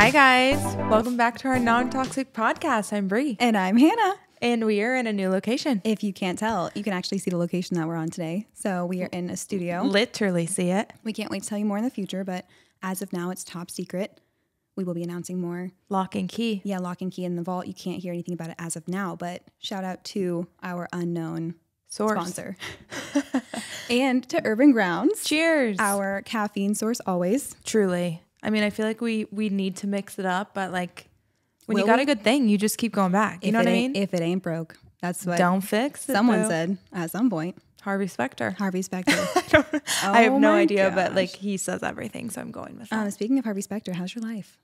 Hi guys, welcome back to our non-toxic podcast. I'm Bree. And I'm Hannah. And we are in a new location. If you can't tell, you can actually see the location that we're on today. So we are in a studio. Literally see it. We can't wait to tell you more in the future, but as of now, it's top secret. We will be announcing more. Lock and key. Yeah, lock and key in the vault. You can't hear anything about it as of now, but shout out to our unknown sponsor. And to Urban Grounds. Cheers. Our caffeine source always. Truly. I mean, I feel like we need to mix it up, but like when you got a good thing, you just keep going back. You know what I mean? If it ain't broke. That's what don't fix it. Someone said at some point. Harvey Specter. Harvey Specter. I have no idea, but like he says everything, so I'm going with that. Speaking of Harvey Specter, how's your life?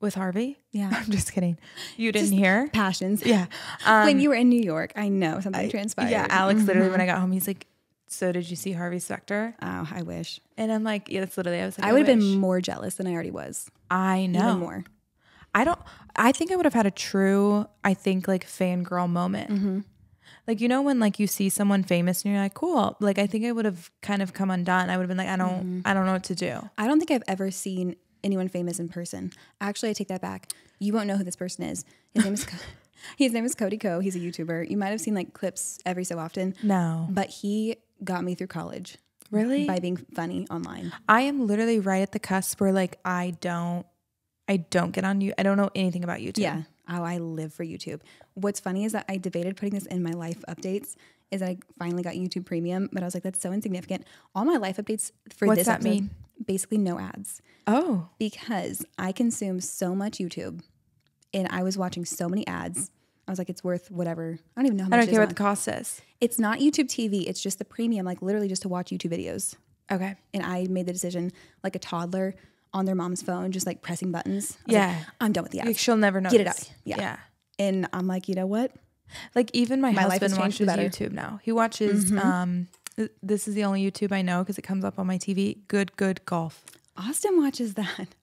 With Harvey? Yeah. I'm just kidding. You didn't hear? Passions. Yeah. When you were in New York, I know something transpired. Yeah, Alex literally when I got home, he's like, so did you see Harvey Specter? Oh, I wish. And I'm like, yeah, that's literally, I was like, I would have been more jealous than I already was. I know. Even more. I think I would have had a true, like fangirl moment. Mm-hmm. Like, you know, when like you see someone famous and you're like, cool. Like, I think I would have kind of come undone. I would have been like, I don't know what to do. I don't think I've ever seen anyone famous in person. Actually, I take that back. You won't know who this person is. His name is Cody Ko. He's a YouTuber. You might have seen like clips every so often. No. But he got me through college. Really? By being funny online. I am literally right at the cusp where like I don't get on you. I don't know anything about YouTube. Yeah. Oh, I live for YouTube. What's funny is that I debated putting this in my life updates. Is I finally got YouTube Premium, but I was like, that's so insignificant. All my life updates for What's this that episode, mean? Basically no ads. Oh. Because I consume so much YouTube and I was watching so many ads. I was like, it's worth whatever. I don't even know how much I don't care what the cost is. It's not YouTube TV. It's just the premium, like literally just to watch YouTube videos. Okay. And I made the decision like a toddler on their mom's phone, just like pressing buttons. Yeah. Like, I'm done with the ads. Like, she'll never know. Get it out. Yeah. And I'm like, you know what? Like even my life has husband changed watches for better. YouTube now. He watches, this is the only YouTube I know because it comes up on my TV. Good golf. Austin watches that.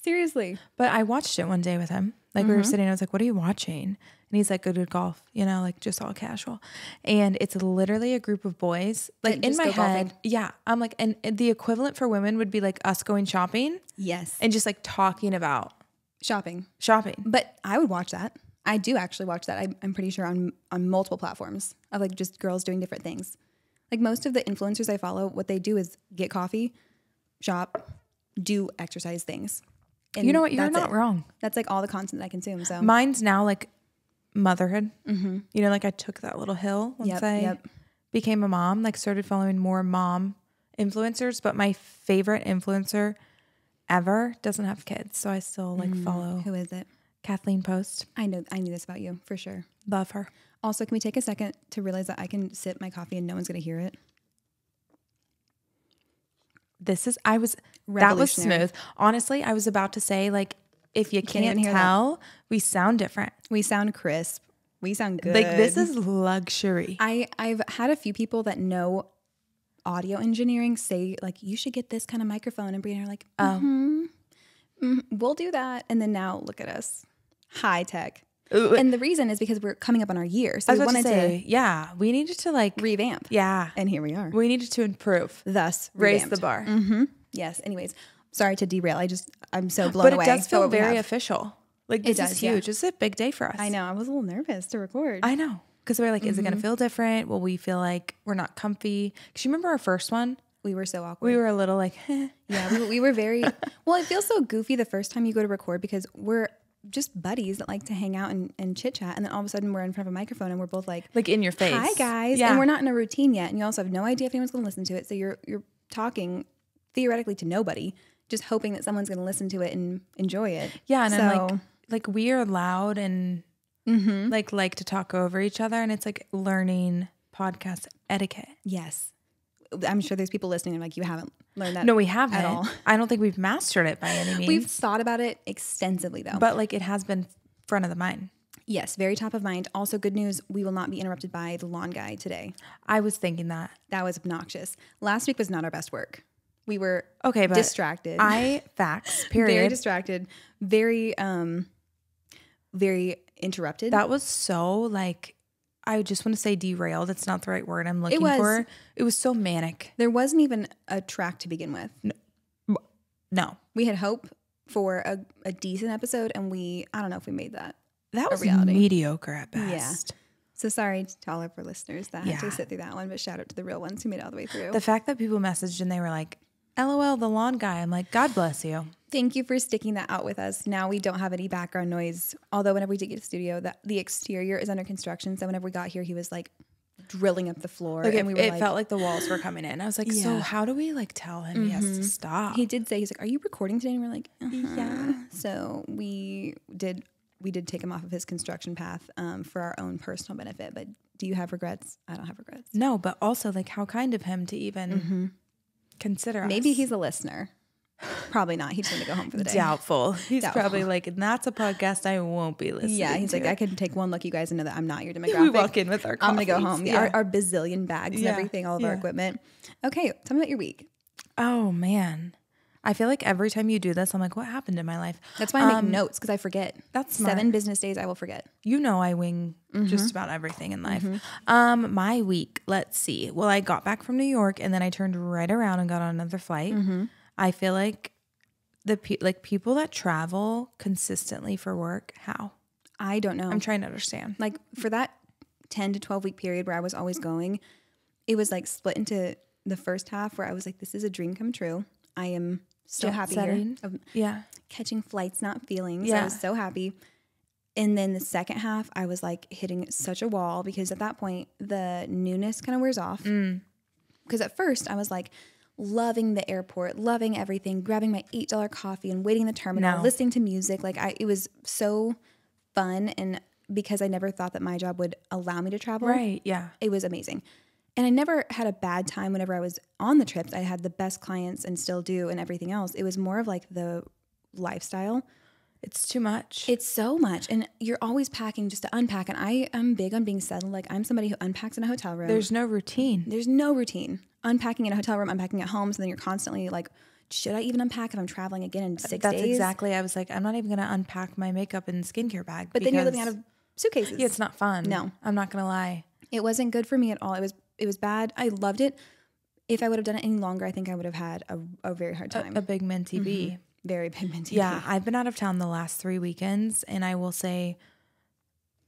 Seriously. But I watched it one day with him. Like we were sitting, I was like, what are you watching? And he's like, good golf, you know, like just all casual. And it's literally a group of boys. Like in my head, golfing. yeah. I'm like, and the equivalent for women would be like us going shopping. Yes. And just like talking about shopping. But I would watch that. I do actually watch that. I'm pretty sure on multiple platforms of like just girls doing different things. Like most of the influencers I follow, what they do is get coffee, shop, do exercise things. And you know what? You're not wrong. That's like all the content that I consume. So mine's now like motherhood. You know, like I took that little hill once I became a mom, like started following more mom influencers, but my favorite influencer ever doesn't have kids. So I still like follow. Who is it? Kathleen Post. I knew this about you for sure. Love her. Also, can we take a second to realize that I can sip my coffee and no one's going to hear it? That was smooth. Honestly, I was about to say, like, if you can't tell, we sound different. We sound crisp. We sound good. Like, this is luxury. I've had a few people that know audio engineering say, like, you should get this kind of microphone. And Brianna are like, we'll do that. And then now look at us. High tech. Ooh. And the reason is because we're coming up on our year. So we wanted to we needed to like revamp. Yeah. And here we are. We needed to improve. Thus, raise revamped. the bar. Yes. Anyways, sorry to derail. I'm so blown away. But it does feel very official. Like this is huge. This is a big day for us. I know. I was a little nervous to record. I know. Because we're like, is it going to feel different? Will we feel like we're not comfy? Because you remember our first one? We were so awkward. We were a little like, Yeah, we were very, well, it feels so goofy the first time you go to record because we're just buddies that like to hang out and chit chat. And then all of a sudden we're in front of a microphone and we're both like in your face. Hi guys. Yeah. And we're not in a routine yet. And you also have no idea if anyone's going to listen to it. So you're talking theoretically to nobody, just hoping that someone's going to listen to it and enjoy it. Yeah. And then like we are loud and like to talk over each other. And it's like learning podcast etiquette. Yes. I'm sure there's people listening and like, you haven't learned that. No, we haven't at all. I don't think we've mastered it by any means. We've thought about it extensively though. But like it has been front of the mind. Yes, very top of mind. Also good news, we will not be interrupted by the lawn guy today. I was thinking that. That was obnoxious. Last week was not our best work. We were but distracted. Facts, period. Very distracted. Very interrupted. That was so like, I just want to say derailed. It's not the right word I'm looking for. It was so manic. There wasn't even a track to begin with. No. We had hope for a decent episode, and I don't know if we made that. That was mediocre at best. Yeah. So sorry to all of our listeners that had to sit through that one, but shout out to the real ones who made it all the way through. The fact that people messaged and they were like, LOL, the lawn guy. I'm like, God bless you. Thank you for sticking that out with us. Now we don't have any background noise. Although whenever we did get to the studio, the exterior is under construction. So whenever we got here, he was like drilling up the floor. Like and it felt like the walls were coming in. I was like, so how do we like tell him he has to stop? He did say, he's like, are you recording today? And we're like, yeah. So we did take him off of his construction path for our own personal benefit. But do you have regrets? I don't have regrets. No, but also like how kind of him to even consider us. Maybe he's a listener. Probably not. He's going to go home for the day. Doubtful. He's probably like, that's a podcast I won't be listening to. Yeah, he's like, I can take one look you guys and know that I'm not your demographic. We walk in with our coffees. I'm going to go home. Yeah. Our bazillion bags and everything, all of our equipment. Okay, tell me about your week. Oh, man. I feel like every time you do this, I'm like, what happened in my life? That's why I make notes, because I forget. That's smart. 7 business days, I will forget. You know I wing just about everything in life. My week, let's see. Well, I got back from New York, and then I turned right around and got on another flight. I feel like people that travel consistently for work, how? I don't know. I'm trying to understand. Like for that 10 to 12 week period where I was always going, it was like split into the first half where I was like, this is a dream come true. I am so happy here. Catching flights, not feelings. I was so happy. And then the second half, I was like hitting such a wall because at that point, the newness kind of wears off. Because at first I was like loving the airport, loving everything, grabbing my $8 coffee and waiting in the terminal, listening to music. Like it was so fun. And because I never thought that my job would allow me to travel. Right. Yeah. It was amazing. And I never had a bad time whenever I was on the trips. I had the best clients and still do and everything else. It was more of like the lifestyle. It's too much. It's so much. And you're always packing just to unpack. And I am big on being settled. Like I'm somebody who unpacks in a hotel room. There's no routine. There's no routine. Unpacking in a hotel room, unpacking at home. So then you're constantly like, should I even unpack if I'm traveling again in 6 days? That's exactly. I was like, I'm not even going to unpack my makeup and skincare bag. But then you're living out of suitcases. Yeah, it's not fun. No. I'm not going to lie. It wasn't good for me at all. It was bad. I loved it. If I would have done it any longer, I think I would have had a very hard time. A big mentee bee. Very big mentee bee. Yeah, I've been out of town the last 3 weekends, and I will say,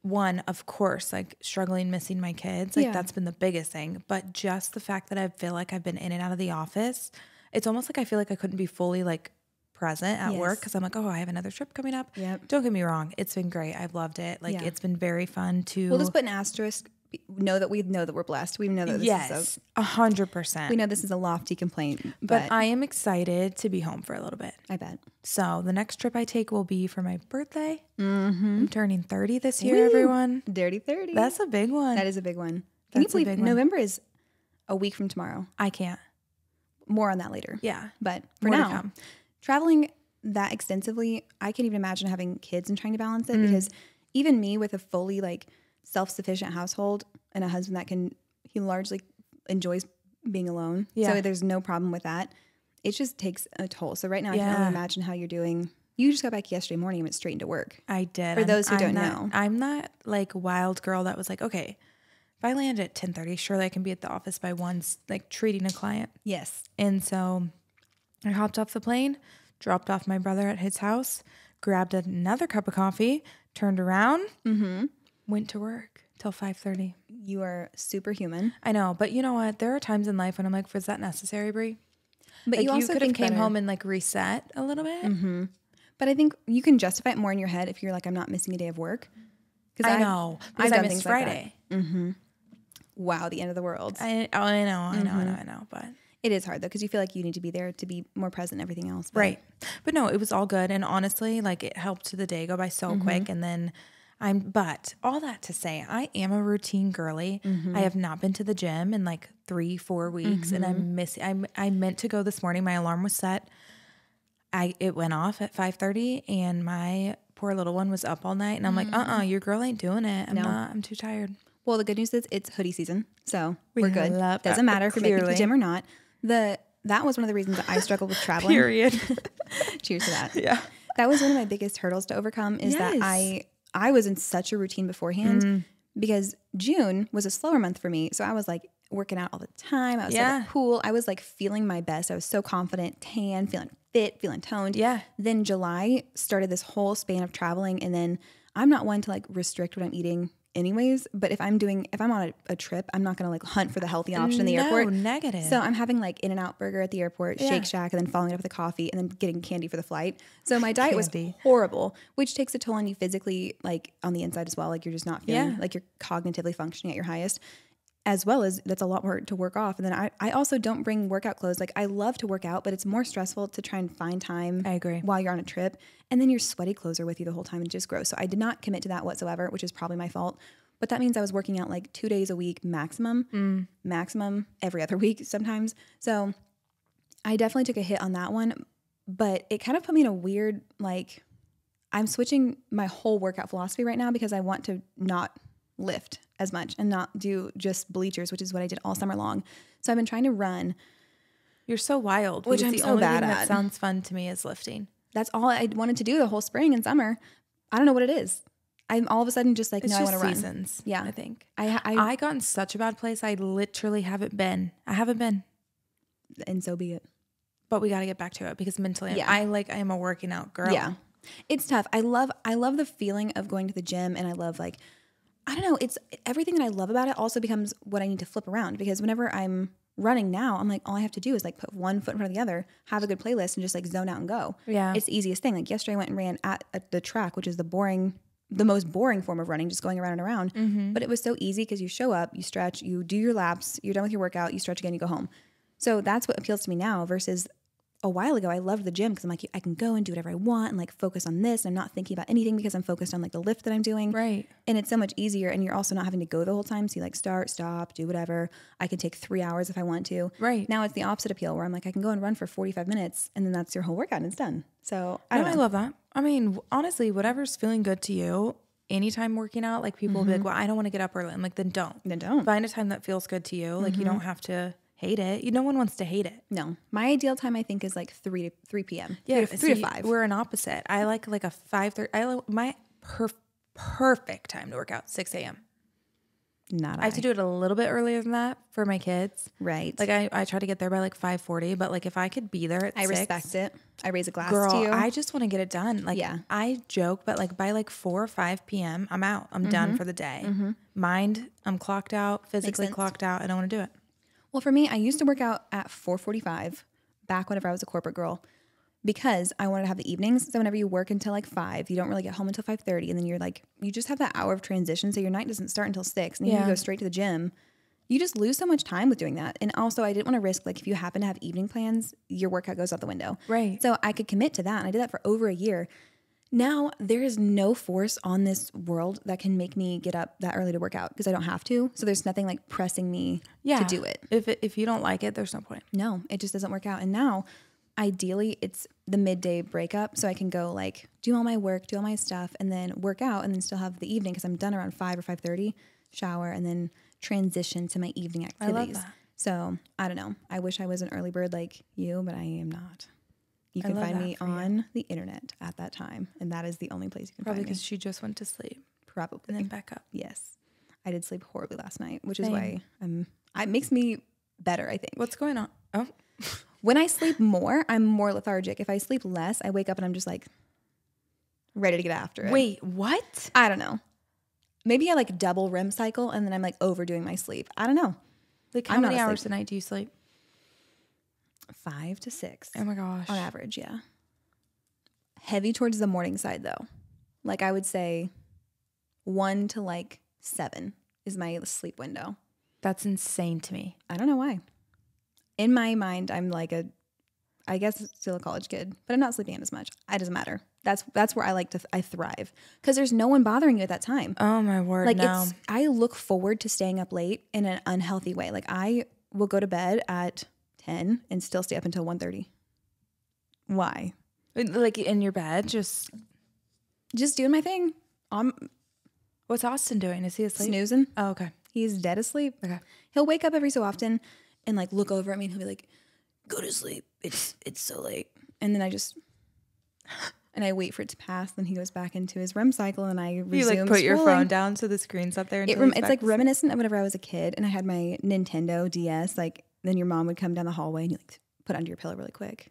one, of course, like struggling missing my kids. Like that's been the biggest thing. But just the fact that I feel like I've been in and out of the office, it's almost like I feel like I couldn't be fully like present at work because I'm like, oh, I have another trip coming up. Yep. Don't get me wrong. It's been great. I've loved it. Like it's been very fun to. We'll just put an asterisk. Know that we're blessed. We know that this is 100%. We know this is a lofty complaint, but I am excited to be home for a little bit. I bet. So the next trip I take will be for my birthday. I'm turning 30 this year, everyone. Dirty 30. That's a big one. That is a big one. Can you believe November is a week from tomorrow? I can't. More on that later. Yeah. But for now, traveling that extensively, I can't even imagine having kids and trying to balance it because even me with a fully like self-sufficient household and a husband that he largely enjoys being alone. Yeah. So there's no problem with that. It just takes a toll. So right now I can only imagine how you're doing. You just got back yesterday morning and went straight into work. I did. For those who don't know. I'm not like wild girl that was like, okay, if I land at 10:30, surely I can be at the office by 1, like treating a client. Yes. And so I hopped off the plane, dropped off my brother at his house, grabbed another cup of coffee, turned around, went to work till 5:30. You are superhuman. I know, but you know what? There are times in life when I'm like, was that necessary, Brie? But like, you also could have came home and like reset a little bit. But I think you can justify it more in your head if you're like, I'm not missing a day of work. I know. I've done things Friday. Like wow, the end of the world. I know. But it is hard though because you feel like you need to be there to be more present and everything else. Right. But no, it was all good. And honestly, like it helped the day go by so quick. And then but all that to say, I am a routine girly. I have not been to the gym in like 3-4 weeks and I'm missing. I meant to go this morning. My alarm was set. It went off at 5:30 and my poor little one was up all night. And I'm like, your girl ain't doing it. I'm too tired. Well, the good news is it's hoodie season. So we're good. Doesn't matter if you're making the gym or not. That was one of the reasons that I struggled with traveling. Period. Cheers to that. Yeah. That was one of my biggest hurdles to overcome is that I was in such a routine beforehand because June was a slower month for me. So I was like working out all the time. I was at the pool. I was like feeling my best. I was so confident, tan, feeling fit, feeling toned. Yeah. Then July started this whole span of traveling. And then I'm not one to like restrict what I'm eating anyways. But if I'm on a trip, I'm not going to like hunt for the healthy option in the airport. Negative. So I'm having like In-N-Out burger at the airport, Shake Shack, and then following it up with a coffee and then getting candy for the flight. So my diet was horrible, which takes a toll on you physically, like on the inside as well. Like you're just not feeling like you're cognitively functioning at your highest. As well as that's a lot more to work off. And then I also don't bring workout clothes. Like I love to work out, but it's more stressful to try and find time. I agree. While you're on a trip. And then your sweaty clothes are with you the whole time and just gross. So I did not commit to that whatsoever, which is probably my fault. But that means I was working out like 2 days a week maximum every other week sometimes. So I definitely took a hit on that one. But it kind of put me in a weird, like, I'm switching my whole workout philosophy right now because I want to not lift as much and not do just bleachers, which is what I did all summer long. So I've been trying to run. You're so wild. Which I'm the so only bad thing at. that sounds fun to me is lifting. That's all I wanted to do the whole spring and summer. I don't know what it is. I'm all of a sudden just like, It's no, I want just to run. seasons. Yeah. I think. I got in such a bad place. I literally haven't been. I haven't been. And so be it. But we got to get back to it because mentally, I am a working out girl. Yeah. It's tough. I love the feeling of going to the gym, and I love like, I don't know, it's everything that I love about it also becomes what I need to flip around, because whenever I'm running now, I'm like, all I have to do is like put one foot in front of the other, have a good playlist, and just like zone out and go. Yeah. It's the easiest thing. Like yesterday I went and ran at the track, which is the most boring form of running, just going around and around. Mm-hmm. But it was so easy because you show up, you stretch, you do your laps, you're done with your workout, you stretch again, you go home. So that's what appeals to me now versus a while ago. I loved the gym because I'm like, I can go and do whatever I want and like focus on this. And I'm not thinking about anything because I'm focused on like the lift that I'm doing. Right. And it's so much easier. And you're also not having to go the whole time. So you like start, stop, do whatever. I can take 3 hours if I want to. Right. Now it's the opposite appeal where I'm like, I can go and run for 45 minutes and then that's your whole workout and it's done. So I don't know. I love that. I mean, honestly, whatever's feeling good to you, anytime working out, like people will be like, well, I don't want to get up early. I'm like, then don't. Find a time that feels good to you. Like you don't have to hate it. No one wants to hate it. No. My ideal time I think is like 3 p.m. Yeah, 3 to 5. We're an opposite. I like a 5:30. I like my perfect time to work out 6 a.m. I have to do it a little bit earlier than that for my kids. Right. Like I try to get there by like 5:40, but like if I could be there at 6, respect it. I raise a glass girl, to you. I just want to get it done. Like I joke, but like by like 4 or 5 p.m. I'm out. I'm done for the day. Mind, I'm clocked out, physically clocked out. I don't want to do it. Well, for me, I used to work out at 4:45 back whenever I was a corporate girl because I wanted to have the evenings. So whenever you work until like 5, you don't really get home until 5:30. And then you're like, you just have that hour of transition. So your night doesn't start until 6 and you go straight to the gym. You just lose so much time with doing that. And also I didn't want to risk, like if you happen to have evening plans, your workout goes out the window. Right. So I could commit to that. And I did that for over a year. Now, there is no force on this world that can make me get up that early to work out because I don't have to. So there's nothing like pressing me to do it. If you don't like it, there's no point. No, it just doesn't work out. And now, ideally, it's the midday breakup. So I can go like do all my work, do all my stuff, and then work out and then still have the evening because I'm done around 5 or 5:30, shower, and then transition to my evening activities. I love that. So I don't know. I wish I was an early bird like you, but I am not. You can find me on the internet at that time. And that is the only place you can find me. Probably because she just went to sleep. Probably. And then back up. Yes. I did sleep horribly last night, which is why it makes me better, I think. What's going on? Oh. When I sleep more, I'm more lethargic. If I sleep less, I wake up and I'm just like ready to get after it. Wait, what? I don't know. Maybe I like double REM cycle and then I'm like overdoing my sleep. I don't know. Like how many hours a night do you sleep? 5 to 6. Oh my gosh. On average, yeah. Heavy towards the morning side though. Like I would say 1 to like 7 is my sleep window. That's insane to me. I don't know why. In my mind, I'm like I guess still a college kid, but I'm not sleeping in as much. It doesn't matter. That's where I thrive because there's no one bothering you at that time. Oh my word, like no. I look forward to staying up late in an unhealthy way. Like I will go to bed at 10 and still stay up until 1:30. Why? Like in your bed, just doing my thing. What's Austin doing? Is he asleep? Snoozing. Oh, okay. He's dead asleep. Okay. He'll wake up every so often and like look over at me and he'll be like, "Go to sleep. It's so late." And then I wait for it to pass. Then he goes back into his REM cycle and I resume. You like put your scrolling. phone down so the screen's up there. It's like reminiscent of whenever I was a kid and I had my Nintendo DS. Like then your mom would come down the hallway and you like put it under your pillow really quick.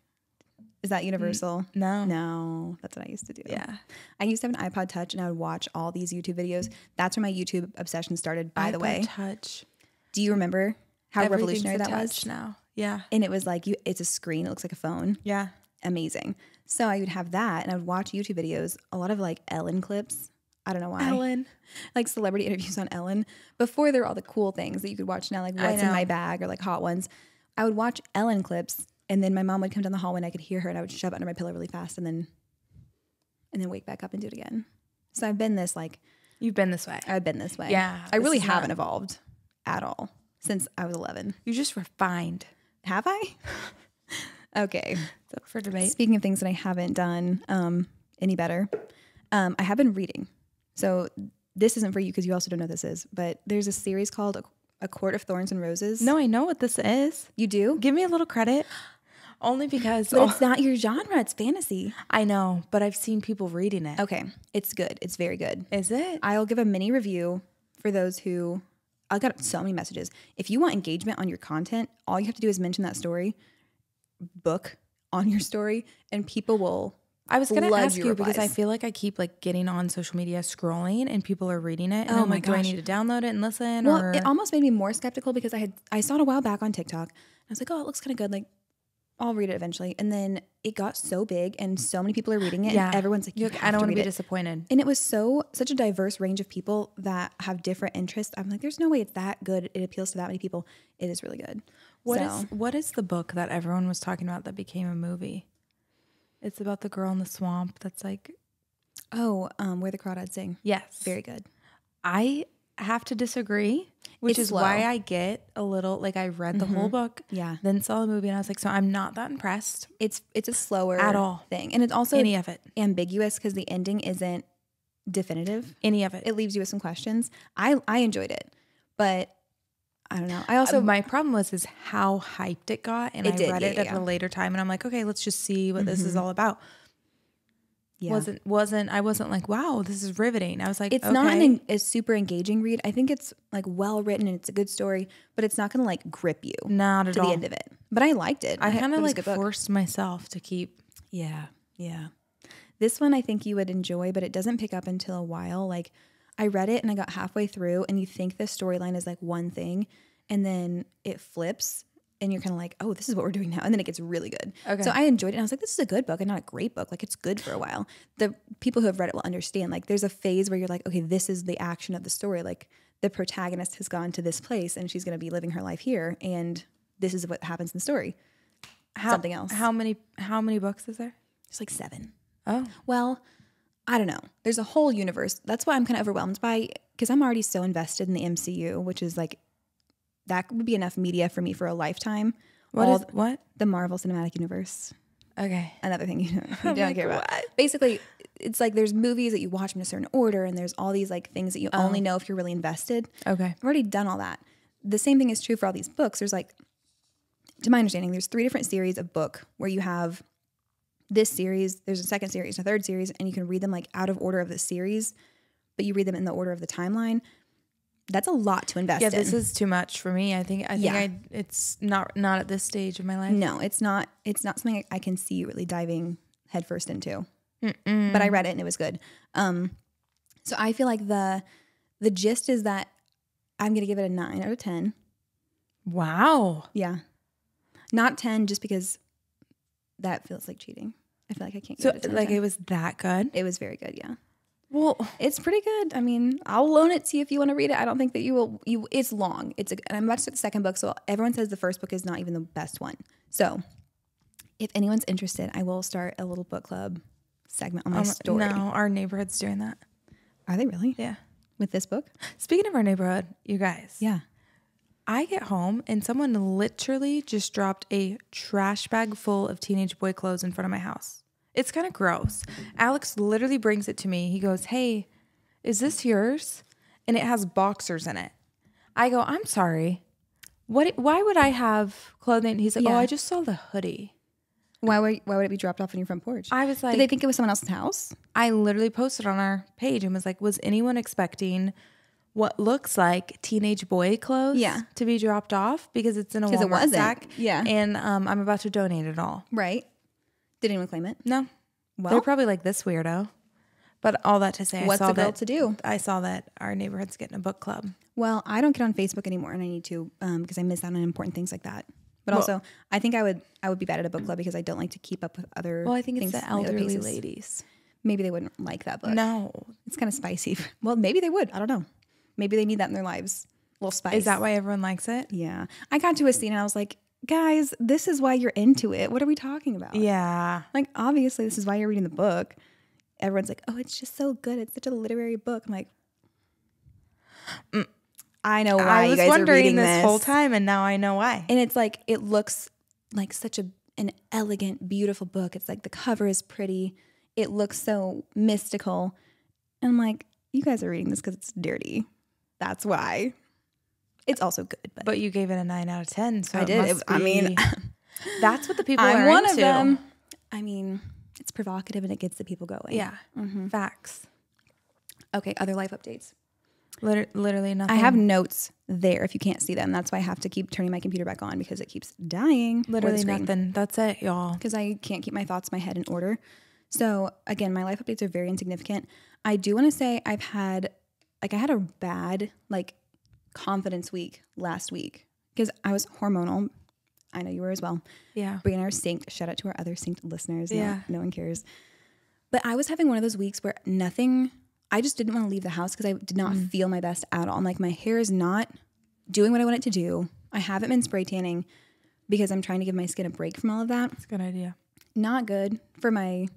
Is that universal? No. No, that's what I used to do. Yeah. I used to have an iPod Touch and I would watch all these YouTube videos. That's where my YouTube obsession started, by the way. Touch. Do you remember how revolutionary that was? Now. Yeah. And it was like, it's a screen. It looks like a phone. Yeah. Amazing. So I would have that and I would watch YouTube videos, a lot of like Ellen clips. I don't know why. Ellen. Like celebrity interviews on Ellen. Before there were all the cool things that you could watch now, like What's in My Bag or like Hot Ones. I would watch Ellen clips and then my mom would come down the hallway and I could hear her and I would shove it under my pillow really fast and then wake back up and do it again. So I've been this like... You've been this way. I've been this way. Yeah. I really haven't evolved at all since I was 11. You just refined. Have I? Okay. It's up for debate. Speaking of things that I haven't done any better, I have been reading. So this isn't for you because you also don't know what this is, but there's a series called A Court of Thorns and Roses. No, I know what this is. You do? Give me a little credit. Only because... But it's not your genre. It's fantasy. I know, but I've seen people reading it. Okay. It's good. It's very good. Is it? I'll give a mini review for those who... I got so many messages. If you want engagement on your content, all you have to do is mention that book on your story and people will... I was going to ask you because I feel like I keep like getting on social media scrolling and people are reading it. And I'm like, do I need to download it and listen? Well, it almost made me more skeptical because I saw it a while back on TikTok. I was like, oh, it looks kind of good. Like, I'll read it eventually. And then it got so big and so many people are reading it. Yeah. And everyone's like, I don't want to be disappointed. And it was such a diverse range of people that have different interests. I'm like, there's no way it's that good. It appeals to that many people. It is really good. What is the book that everyone was talking about that became a movie? It's about the girl in the swamp that's like... Oh, Where the Crawdads Sing. Yes. Very good. I have to disagree, which is why I get a little... Like, I read the whole book, then saw the movie, and I was like, so I'm not that impressed. It's a slower... At all. ...thing. And it's also... Any of it. ...ambiguous because the ending isn't definitive. Any of it. It leaves you with some questions. I enjoyed it, but... I don't know. I also my problem is how hyped it got, and I read it at a later time, and I'm like, okay, let's just see what this is all about. Yeah. I wasn't like, wow, this is riveting. I was like, it's not a super engaging read. I think it's like well written and it's a good story, but it's not going to like grip you. Not at all. To the end of it. But I liked it. I kind of like forced myself to keep. Yeah. This one I think you would enjoy, but it doesn't pick up until a while. Like, I read it and I got halfway through and you think the storyline is like one thing and then it flips and you're kind of like, oh, this is what we're doing now. And then it gets really good. Okay. So I enjoyed it. And I was like, this is a good book and not a great book. Like, it's good for a while. The people who have read it will understand. Like, there's a phase where you're like, okay, this is the action of the story. Like, the protagonist has gone to this place and she's going to be living her life here. And this is what happens in the story. Something else. How many books is there? There's like 7. Oh. Well, I don't know. There's a whole universe. That's why I'm kind of overwhelmed by, because I'm already so invested in the MCU, which is like, that would be enough media for me for a lifetime. What? The Marvel Cinematic Universe. Okay. Another thing you don't care about. Basically, it's like there's movies that you watch in a certain order, and there's all these like things that you only know if you're really invested. Okay. I've already done all that. The same thing is true for all these books. There's like, to my understanding, there's 3 different series of book where you have this series, there's a second series, a third series, and you can read them like out of order of the series, but you read them in the order of the timeline. That's a lot to invest in. Yeah, this is too much for me. I think it's not at this stage of my life. No, it's not something I can see you really diving headfirst into. Mm-mm. But I read it and it was good. So I feel like the gist is that I'm going to give it a 9 out of 10. Wow. Yeah. Not 10 just because that feels like cheating. I feel like I can't give it a 10. Like it was that good? It was very good, yeah. Well, it's pretty good. I mean, I'll loan it to you if you want to read it. I don't think that you will. It's long. And I'm about to start the second book, so everyone says the first book is not even the best one. So if anyone's interested, I will start a little book club segment on my story. No, our neighborhood's doing that. Are they really? Yeah. With this book? Speaking of our neighborhood, you guys. Yeah. I get home and someone literally just dropped a trash bag full of teenage boy clothes in front of my house. It's kind of gross. Alex literally brings it to me. He goes, hey, is this yours? And it has boxers in it. I go, I'm sorry. Why would I have clothing? He's like, oh, I just saw the hoodie. Why would it be dropped off on your front porch? I was like... Did they think it was someone else's house? I literally posted on our page and was like, was anyone expecting what looks like teenage boy clothes to be dropped off? Because it's in a Walmart sack. Yeah. And I'm about to donate it all. Right. Did anyone claim it? No. Well, They're probably like, this weirdo. But all that to say, what's a girl to do? I saw that our neighborhood's getting a book club. Well, I don't get on Facebook anymore, and I need to because I miss out on important things like that. But also, I think I would be bad at a book club because I don't like to keep up with other. Well, I think things, it's the elderly ladies. Maybe they wouldn't like that book. No, it's kind of spicy. Well, maybe they would. I don't know. Maybe they need that in their lives. A little spice. Is that why everyone likes it? Yeah. I got to a scene and I was like, guys, this is why you're into it. What are we talking about? Yeah. Like, obviously, this is why you're reading the book. Everyone's like, oh, it's just so good. It's such a literary book. I'm like, I know why you guys are reading this whole time, and now I know why. And it's like, it looks like such an elegant, beautiful book. It's like the cover is pretty. It looks so mystical. And I'm like, you guys are reading this because it's dirty. That's why. It's also good. But you gave it a 9 out of 10. So I did. I mean, that's what the people are one into. Of them. I mean, it's provocative and it gets the people going. Yeah. Mm-hmm. Facts. Okay. Other life updates. Literally nothing. I have notes there if you can't see them. That's why I have to keep turning my computer back on because it keeps dying. Literally nothing. That's it, y'all. Because I can't keep my thoughts in my head in order. So again, my life updates are very insignificant. I do want to say I had a bad confidence week last week because I was hormonal. I know you were as well. Yeah. Brie and I are synced. Shout out to our other synced listeners. Yeah. No one cares. But I was having one of those weeks where I just didn't want to leave the house because I did not feel my best at all. I'm like, my hair is not doing what I want it to do. I haven't been spray tanning because I'm trying to give my skin a break from all of that. That's a good idea. Not good for my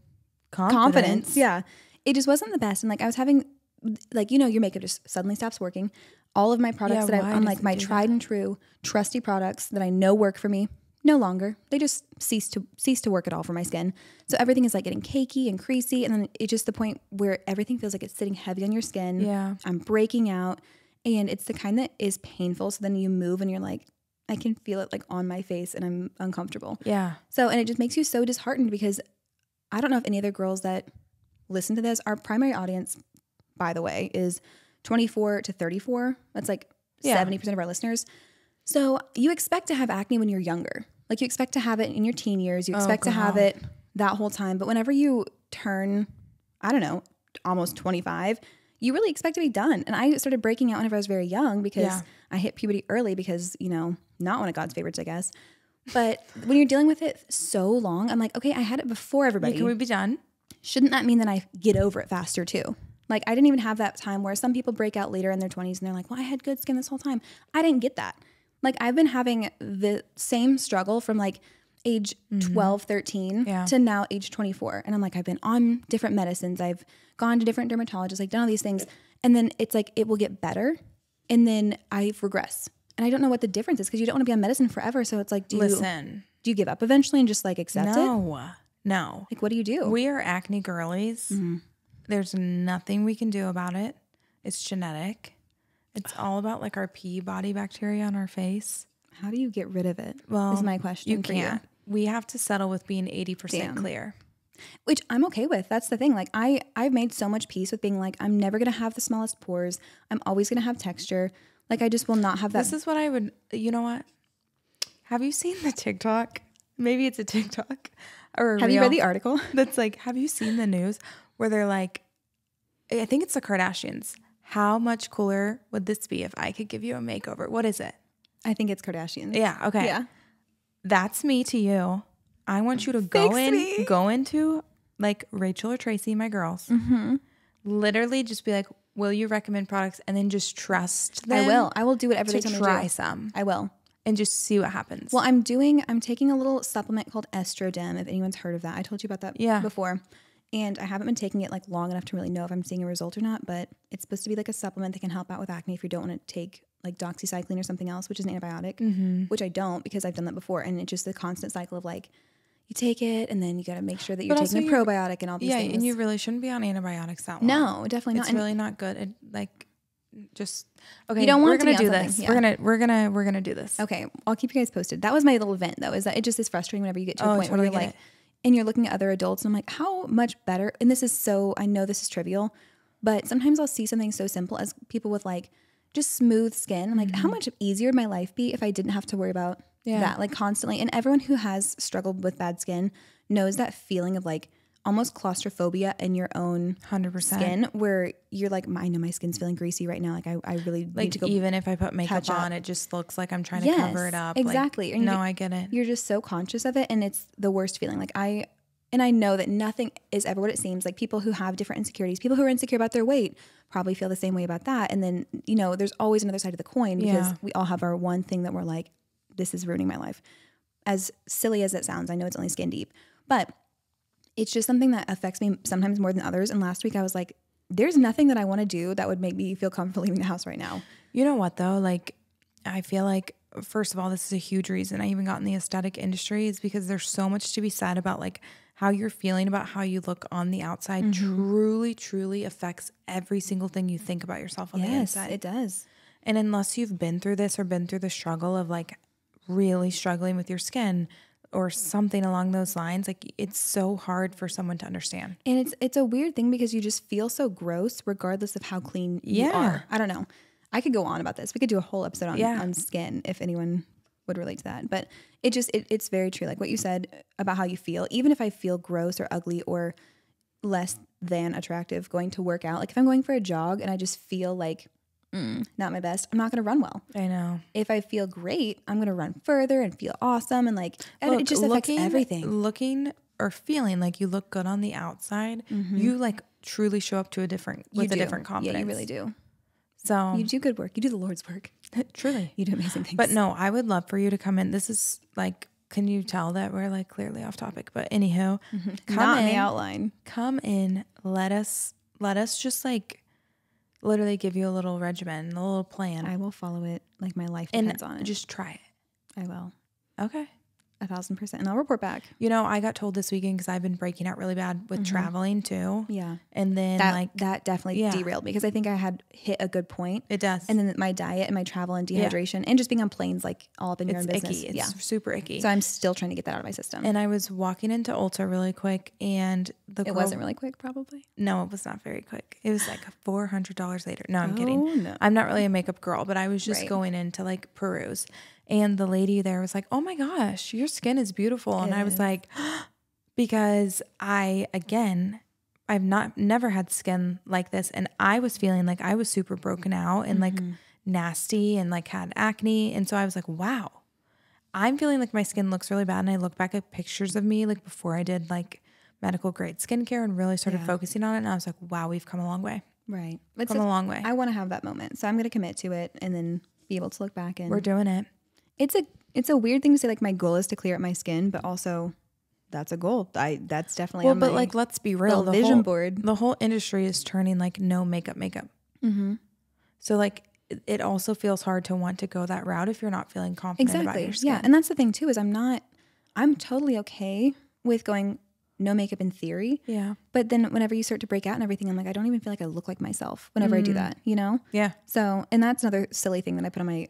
confidence. Yeah. It just wasn't the best. And I was having, your makeup just suddenly stops working. All of my products I'm like my tried and true trusty products that I know work for me, no longer. They just cease to work at all for my skin. So everything is getting cakey and creasy. And then it's just the point where everything feels like it's sitting heavy on your skin. Yeah. I'm breaking out. And it's the kind that is painful. So then you move and you're like, I can feel it on my face and I'm uncomfortable. Yeah. So, and it just makes you so disheartened because I don't know if any other girls that listen to this, our primary audience, by the way, is 24 to 34. That's 70% of our listeners. So you expect to have acne when you're younger. You expect to have it in your teen years. You expect to have it that whole time. But whenever you turn, I don't know, almost 25, you really expect to be done. And I started breaking out whenever I was very young because I hit puberty early because, not one of God's favorites, I guess. But when you're dealing with it so long, I'm like, okay, I had it before everybody. Can we be done? Shouldn't that mean that I get over it faster too? I didn't even have that time where some people break out later in their 20s and they're like, well, I had good skin this whole time. I didn't get that. I've been having the same struggle from age 12, 13 to now age 24. And I'm I've been on different medicines. I've gone to different dermatologists, done all these things. And then it's it will get better. And then I regress. And I don't know what the difference is because you don't want to be on medicine forever. So it's do you give up eventually and just accept it? No. What do you do? We are acne girlies. Mm-hmm. There's nothing we can do about it. It's genetic. It's all about our pea body bacteria on our face. How do you get rid of it? Well, is my question. You can't. We have to settle with being 80% clear. Which I'm okay with. That's the thing. I've made so much peace with being I'm never going to have the smallest pores. I'm always going to have texture. I just will not have that. This is what I would, you know what? Have you seen the TikTok? Maybe it's a TikTok or a Have reel you read the article? That's have you seen the news where they're I think it's the Kardashians. How much cooler would this be if I could give you a makeover? What is it? I think it's Kardashians. Yeah. Okay. Yeah. That's me to you. I want you to go into Rachel or Tracy, my girls. Mm-hmm. Literally just be will you recommend products? And then just trust them. I will do whatever they tell me to try do. some. I will. And just see what happens. Well, I'm taking a little supplement called Estrogen, if anyone's heard of that. I told you about that before. And I haven't been taking it long enough to really know if I'm seeing a result or not, but it's supposed to be a supplement that can help out with acne if you don't want to take doxycycline or something else, which is an antibiotic, which I don't because I've done that before. And it's just the constant cycle of you take it and then you got to make sure that you're taking a probiotic and all these things. Yeah, and you really shouldn't be on antibiotics that long. No, definitely not. It's really not good. Just okay. You don't want we're to gonna do this. Yeah. We're gonna do this. Okay, I'll keep you guys posted. That was my little vent though. Is that it just is frustrating whenever you get to a point where you're and you're looking at other adults and I'm how much better. And this is so I know this is trivial, but sometimes I'll see something so simple as people with just smooth skin. I'm how much easier would my life be if I didn't have to worry about that constantly. And everyone who has struggled with bad skin knows that feeling of like almost claustrophobia in your own 100% skin, where you're like, I know my skin's feeling greasy right now. Like I really like need to go. Even if I put makeup on, it just looks like I'm trying to cover it up. Exactly. Like, no, I get it. You're just so conscious of it, and it's the worst feeling. Like I know that nothing is ever what it seems. Like people who have different insecurities, people who are insecure about their weight probably feel the same way about that. And then, you know, there's always another side of the coin because we all have our one thing that we're like, this is ruining my life. As silly as it sounds, I know it's only skin deep, but it's just something that affects me sometimes more than others. And last week I was like, there's nothing that I want to do that would make me feel comfortable leaving the house right now. You know what though? Like, I feel like, first of all, this is a huge reason I even got in the aesthetic industry is because there's so much to be said about like how you're feeling about how you look on the outside truly, truly affects every single thing you think about yourself on the inside. Yes, it does. And unless you've been through this or been through the struggle of like really struggling with your skin or something along those lines, like it's so hard for someone to understand. And it's a weird thing because you just feel so gross regardless of how clean you are. I don't know. I could go on about this. We could do a whole episode on skin if anyone would relate to that. But it's very true. Like what you said about how you feel, even if I feel gross or ugly or less than attractive going to work out, like if I'm going for a jog and I just feel like not my best, I'm not going to run well. I know. If I feel great, I'm going to run further and feel awesome. And like, it just affects everything. Looking or feeling like you look good on the outside, you like truly show up to a different confidence. Yeah, you really do. So you do good work. You do the Lord's work. Truly. You do amazing things. But no, I would love for you to come in. This is like, can you tell that we're like clearly off topic? But anywho, come in the outline. Come in. Let us just like literally give you a little regimen, a little plan. I will follow it like my life depends on it. Just try it. I will. Okay. 1,000%. And I'll report back. You know, I got told this weekend because I've been breaking out really bad with traveling too. Yeah. And then that definitely derailed me because I think I had hit a good point. It does. And then my diet and my travel and dehydration and just being on planes, like all up in your own business. Icky. It's super icky. So I'm still trying to get that out of my system. And I was walking into Ulta really quick and it wasn't really quick probably. No, it was not very quick. It was like $400 later. No, I'm kidding. No. I'm not really a makeup girl, but I was just going in to like peruse. And the lady there was like, oh my gosh, your skin is beautiful. And I was like, because I've never had skin like this. And I was feeling like I was super broken out and like nasty and like had acne. And so I was like, wow, I'm feeling like my skin looks really bad. And I look back at pictures of me like before I did like medical grade skincare and really started focusing on it. And I was like, wow, we've come a long way. Right. It's come a long way. I want to have that moment. So I'm going to commit to it and then be able to look back and we're doing it. It's a weird thing to say, like my goal is to clear up my skin, but also that's a goal. That's definitely on my like let's be real, the vision board. The whole industry is turning like no makeup. So like it also feels hard to want to go that route if you're not feeling confident about your skin. Yeah, and that's the thing too is I'm totally okay with going no makeup in theory. Yeah. But then whenever you start to break out and everything, I'm like, I don't even feel like I look like myself whenever I do that, you know? Yeah. So, and that's another silly thing that I put on my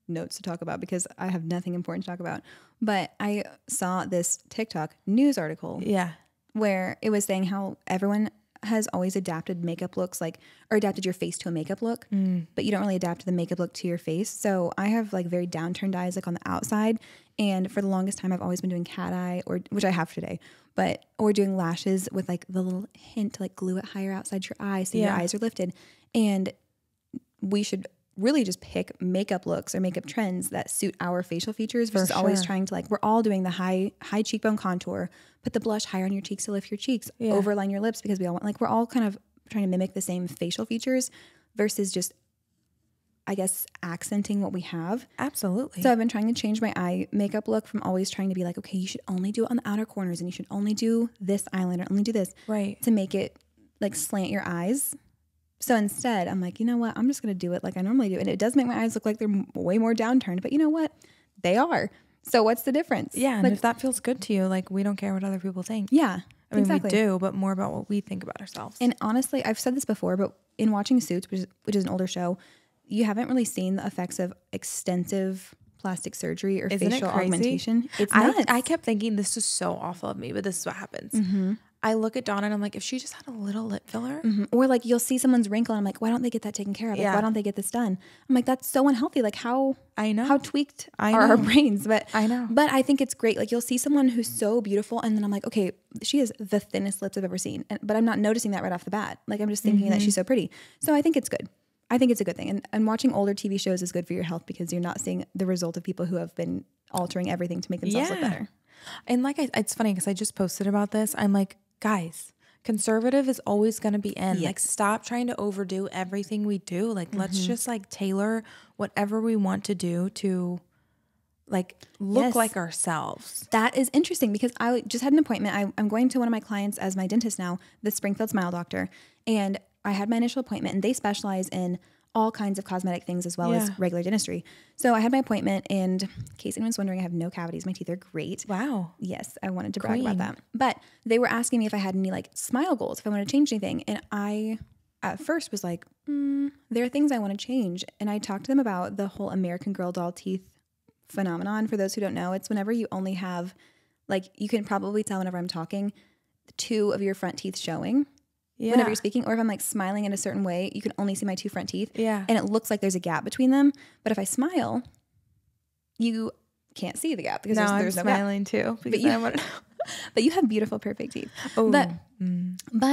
notes to talk about because I have nothing important to talk about. But I saw this TikTok news article. Yeah. Where it was saying how everyone has always adapted makeup looks or adapted your face to a makeup look, but you don't really adapt the makeup look to your face. So I have like very downturned eyes like on the outside. And for the longest time, I've always been doing cat eye which I have today, or doing lashes with like the little hint to like glue it higher outside your eye so your eyes are lifted. And we should really just pick makeup looks or makeup trends that suit our facial features versus always trying to like, we're all doing the high cheekbone contour, put the blush higher on your cheeks to lift your cheeks, overline your lips because we all want, like, we're all kind of trying to mimic the same facial features versus just, I guess, accenting what we have. Absolutely. So I've been trying to change my eye makeup look from always trying to be like, okay, you should only do it on the outer corners and you should only do this eyeliner, only do this. Right. To make it like slant your eyes. So instead, I'm like, you know what? I'm just going to do it like I normally do. And it does make my eyes look like they're way more downturned. But you know what? They are. So what's the difference? Yeah. And like, if that feels good to you, like we don't care what other people think. Yeah. I mean, we do, but more about what we think about ourselves. And honestly, I've said this before, but in watching Suits, which is an older show, you haven't really seen the effects of extensive plastic surgery or facial augmentation. It's nuts. I kept thinking this is so awful of me, but this is what happens. I look at Donna and I'm like, if she just had a little lip filler. Or like you'll see someone's wrinkle and I'm like, why don't they get that taken care of? Like, why don't they get this done? I'm like, that's so unhealthy. Like how tweaked are our brains? But I know. But I think it's great. Like you'll see someone who's so beautiful and then I'm like, okay, she has the thinnest lips I've ever seen. But I'm not noticing that right off the bat. Like I'm just thinking that she's so pretty. So I think it's good. I think it's a good thing. And watching older TV shows is good for your health because you're not seeing the result of people who have been altering everything to make themselves look better. And like, it's funny because I just posted about this. I'm like, guys, conservative is always going to be in. Like, stop trying to overdo everything we do. Like, let's just like tailor whatever we want to do to like look like ourselves. That is interesting because I just had an appointment. I'm going to one of my clients as my dentist now, the Springfield Smile Doctor. And I had my initial appointment and they specialize in all kinds of cosmetic things as well as regular dentistry. So I had my appointment and in case anyone's wondering, I have no cavities. My teeth are great. Wow. Yes. I wanted to brag about that. But they were asking me if I had any like smile goals, if I wanted to change anything. And I at first was like, there are things I want to change. And I talked to them about the whole American Girl doll teeth phenomenon. For those who don't know, it's whenever you only have like, you can probably tell whenever I'm talking, 2 of your front teeth showing. Whenever you're speaking, or if I'm like smiling in a certain way, you can only see my 2 front teeth. And it looks like there's a gap between them. But if I smile, you can't see the gap because there's no smiling gap. Too. Because but you have beautiful, perfect teeth. But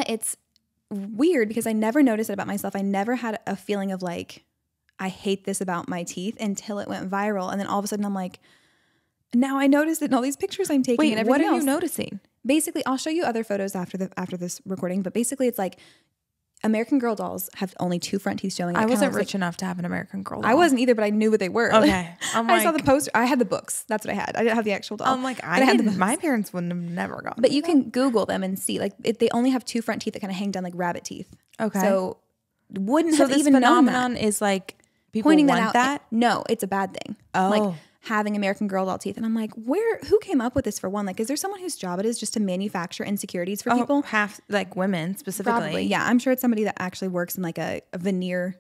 it's weird because I never noticed it about myself. I never had a feeling of like, I hate this about my teeth until it went viral. And then all of a sudden I'm like, now I noticed it in all these pictures I'm taking. Wait, and everything what are else. you noticing? Basically, I'll show you other photos after this recording, but basically it's like American Girl dolls have only 2 front teeth showing. I wasn't rich enough to have an American Girl doll. I wasn't either, but I knew what they were. Okay. I saw the poster. I had the books. That's what I had. I didn't have the actual doll. I'm like, my parents wouldn't have never gone. But you can Google them and see, like, they only have 2 front teeth that kind of hang down like rabbit teeth. Okay. So wouldn't have this even known that. phenomenon is like people pointing want that out. That? No, it's a bad thing. Oh. Like having American Girl doll teeth. And I'm like, who came up with this for one? Like, is there someone whose job it is just to manufacture insecurities for people? Half like women specifically. Probably. Yeah. I'm sure it's somebody that actually works in like a veneer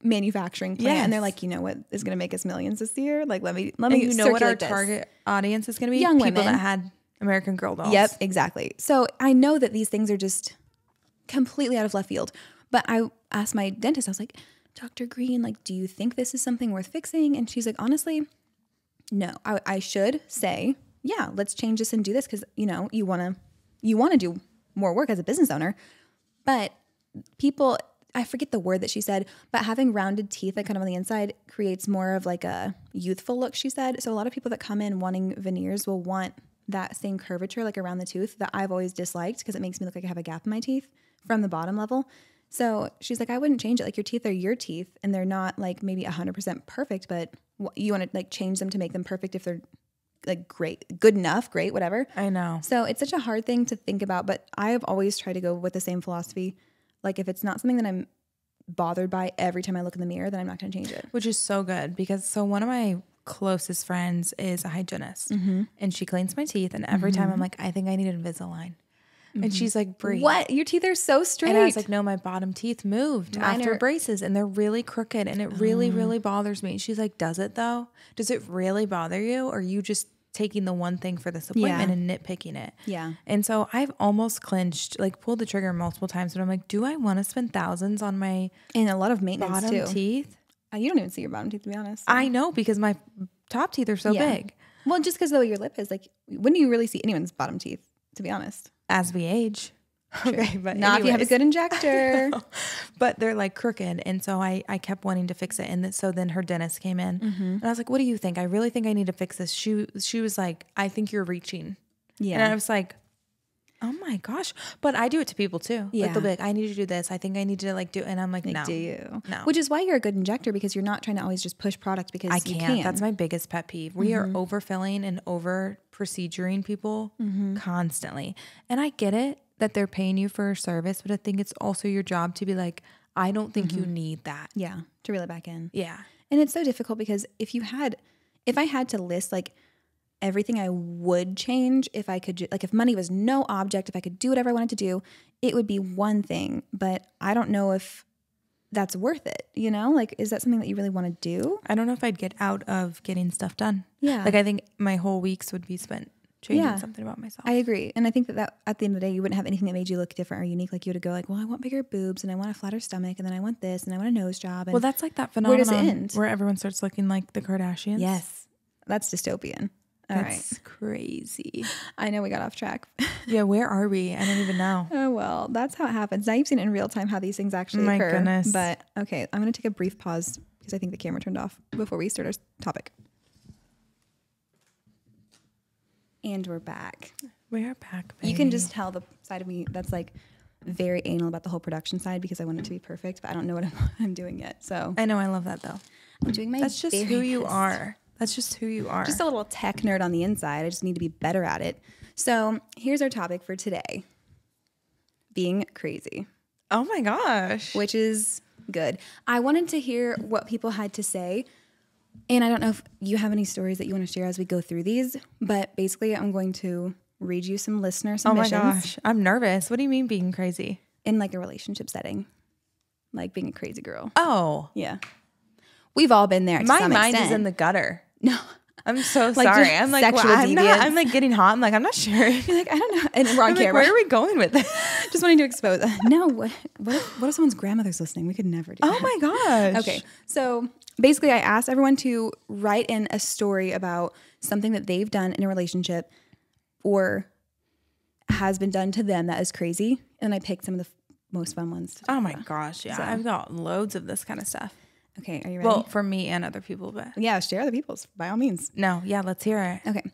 manufacturing plant. And they're like, you know what is going to make us millions this year? Like, let me you know what our target audience is going to be? Young people women that had American Girl dolls. Yep, exactly. So I know that these things are just completely out of left field. But I asked my dentist, I was like, Dr. Green, like, do you think this is something worth fixing? And she's like, honestly, no. I should say, yeah, let's change this and do this because, you know, you want to do more work as a business owner. But people, I forget the word that she said, but having rounded teeth that kind of on the inside creates more of like a youthful look, she said. So a lot of people that come in wanting veneers will want that same curvature like around the tooth that I've always disliked because it makes me look like I have a gap in my teeth from the bottom level. So she's like, I wouldn't change it. Like your teeth are your teeth and they're not like maybe 100% perfect, but you want to like change them to make them perfect if they're like great, good enough, great, whatever. I know. So it's such a hard thing to think about, but I have always tried to go with the same philosophy. Like if it's not something that I'm bothered by every time I look in the mirror, then I'm not going to change it. Which is so good because one of my closest friends is a hygienist and she cleans my teeth and every time I'm like, I think I need Invisalign. And she's like, Brie. What? Your teeth are so straight. And I was like, no, my bottom teeth moved after braces and they're really crooked and it really, really bothers me. She's like, does it though? Does it really bother you? Or are you just taking the one thing for this appointment and nitpicking it? Yeah. And so I've almost clinched, like pulled the trigger multiple times, but I'm like, do I want to spend thousands on my and a lot of maintenance bottom teeth? You don't even see your bottom teeth, to be honest. I know because my top teeth are so big. Well, just because the way your lip is, like, when do you really see anyone's bottom teeth, to be honest? As we age. True. Okay, but not if you have a good injector. But they're like crooked. And so I kept wanting to fix it. And so then her dentist came in and I was like, what do you think? I really think I need to fix this. She was like, I think you're reaching. Yeah. And I was like, oh my gosh. But I do it to people too. Yeah. Like they'll be like, I need to do this. I think I need to like do it. And I'm like, no. Do you? No. Which is why you're a good injector because you're not trying to always just push product because I can't. That's my biggest pet peeve. We are overfilling and over proceduring people constantly. And I get it that they're paying you for a service, but I think it's also your job to be like, I don't think you need that. Yeah. To reel it back in. Yeah. And it's so difficult because if I had to list like everything I would change, if I could, like if money was no object, if I could do whatever I wanted to do, it would be one thing, but I don't know if that's worth it. You know, like, is that something that you really want to do? I don't know if I'd get out of getting stuff done. Yeah. Like I think my whole weeks would be spent changing something about myself. I agree. And I think that at the end of the day, you wouldn't have anything that made you look different or unique. Like you would go like, well, I want bigger boobs and I want a flatter stomach and then I want this and I want a nose job. And well, that's like that phenomenon. Where does it end? Where everyone starts looking like the Kardashians. Yes. That's dystopian. That's crazy. I know we got off track. Yeah, where are we? I don't even know. Oh, well, that's how it happens. Now you've seen it in real time how these things actually occur. My goodness. But okay, I'm going to take a brief pause because I think the camera turned off before we start our topic. And we're back. We are back, baby. You can just tell the side of me that's like very anal about the whole production side because I want it to be perfect, but I don't know what I'm doing yet. So I know, I love that though. I'm doing my That's just who you are. That's just who you are. Just a little tech nerd on the inside. I just need to be better at it. So here's our topic for today. Being crazy. Oh my gosh. Which is good. I wanted to hear what people had to say. And I don't know if you have any stories that you want to share as we go through these, but basically I'm going to read you some listener submissions. Oh my gosh. I'm nervous. What do you mean being crazy? In like a relationship setting. Like being a crazy girl. Oh. Yeah. We've all been there to my some mind extent. is in the gutter. No. I'm so sorry. I'm like, well, I'm like getting hot. I'm like, I'm not sure. You're like, I don't know. And we're on camera. Like, where are we going with this? Just wanting to expose. No. What if someone's grandmother's listening? We could never do that. Oh my gosh. Okay. So basically I asked everyone to write in a story about something that they've done in a relationship or has been done to them that is crazy. And I picked some of the most fun ones. Oh my gosh. Yeah. So, I've got loads of this kind of stuff. Okay, are you ready? Well, for me and other people, but yeah, share other people's by all means. No, yeah, let's hear it. Okay.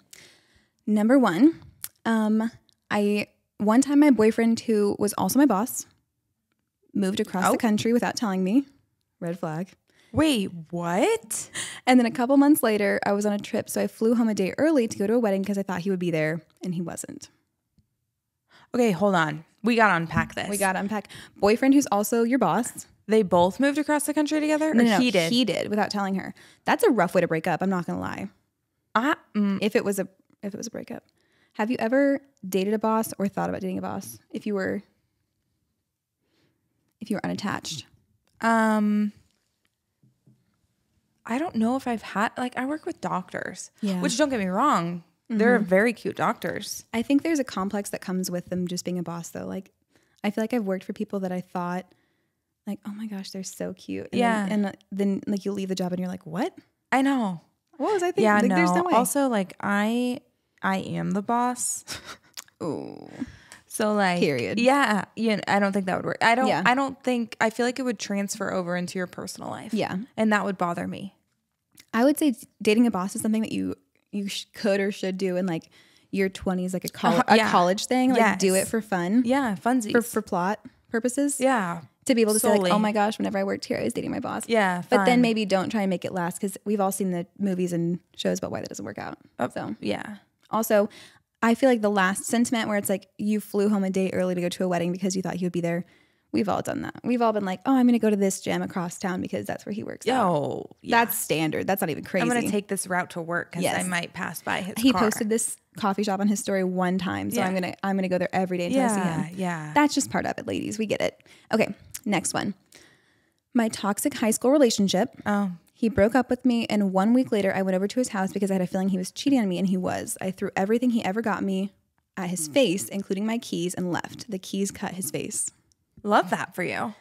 Number one, one time my boyfriend, who was also my boss, moved across the country without telling me. Red flag. Wait, what? And then a couple months later, I was on a trip, so I flew home a day early to go to a wedding because I thought he would be there, and he wasn't. Okay, hold on. We got to unpack this. We got to unpack. Boyfriend, who's also your boss. They both moved across the country together? Or No, he did? He did without telling her. That's a rough way to break up. I'm not going to lie. If it was a breakup. Have you ever dated a boss or thought about dating a boss if you were unattached? I don't know if I've had, like, I work with doctors, which don't get me wrong. Mm-hmm. They're very cute doctors. I think there's a complex that comes with them just being a boss though. Like, I feel like I've worked for people that I thought, like, oh my gosh, they're so cute. And then like you leave the job and you're like, what? I know. What was I thinking? Yeah, like, no. There's no way. Also, like, I am the boss. Ooh. So like, period. Yeah. I don't think that would work. I feel like it would transfer over into your personal life. Yeah. And that would bother me. I would say dating a boss is something that you could or should do in like your 20s, like a college thing. Like do it for fun. Yeah. Funsies. For plot purposes. Yeah. To be able to say like, oh my gosh, whenever I worked here, I was dating my boss. Yeah. But then maybe don't try and make it last because we've all seen the movies and shows about why that doesn't work out. So yeah. Also, I feel like the last sentiment where it's like you flew home a day early to go to a wedding because you thought he would be there. We've all done that. We've all been like, oh, I'm going to go to this gym across town because that's where he works. Yeah. That's standard. That's not even crazy. I'm going to take this route to work because I might pass by his He car. posted this coffee shop on his story one time. So I'm going to go there every day until I see him. Yeah. That's just part of it, ladies. We get it. Okay. Next one. My toxic high school relationship. Oh. He broke up with me, and 1 week later, I went over to his house because I had a feeling he was cheating on me, and he was. I threw everything he ever got me at his face, including my keys, and left. The keys cut his face. Love that for you.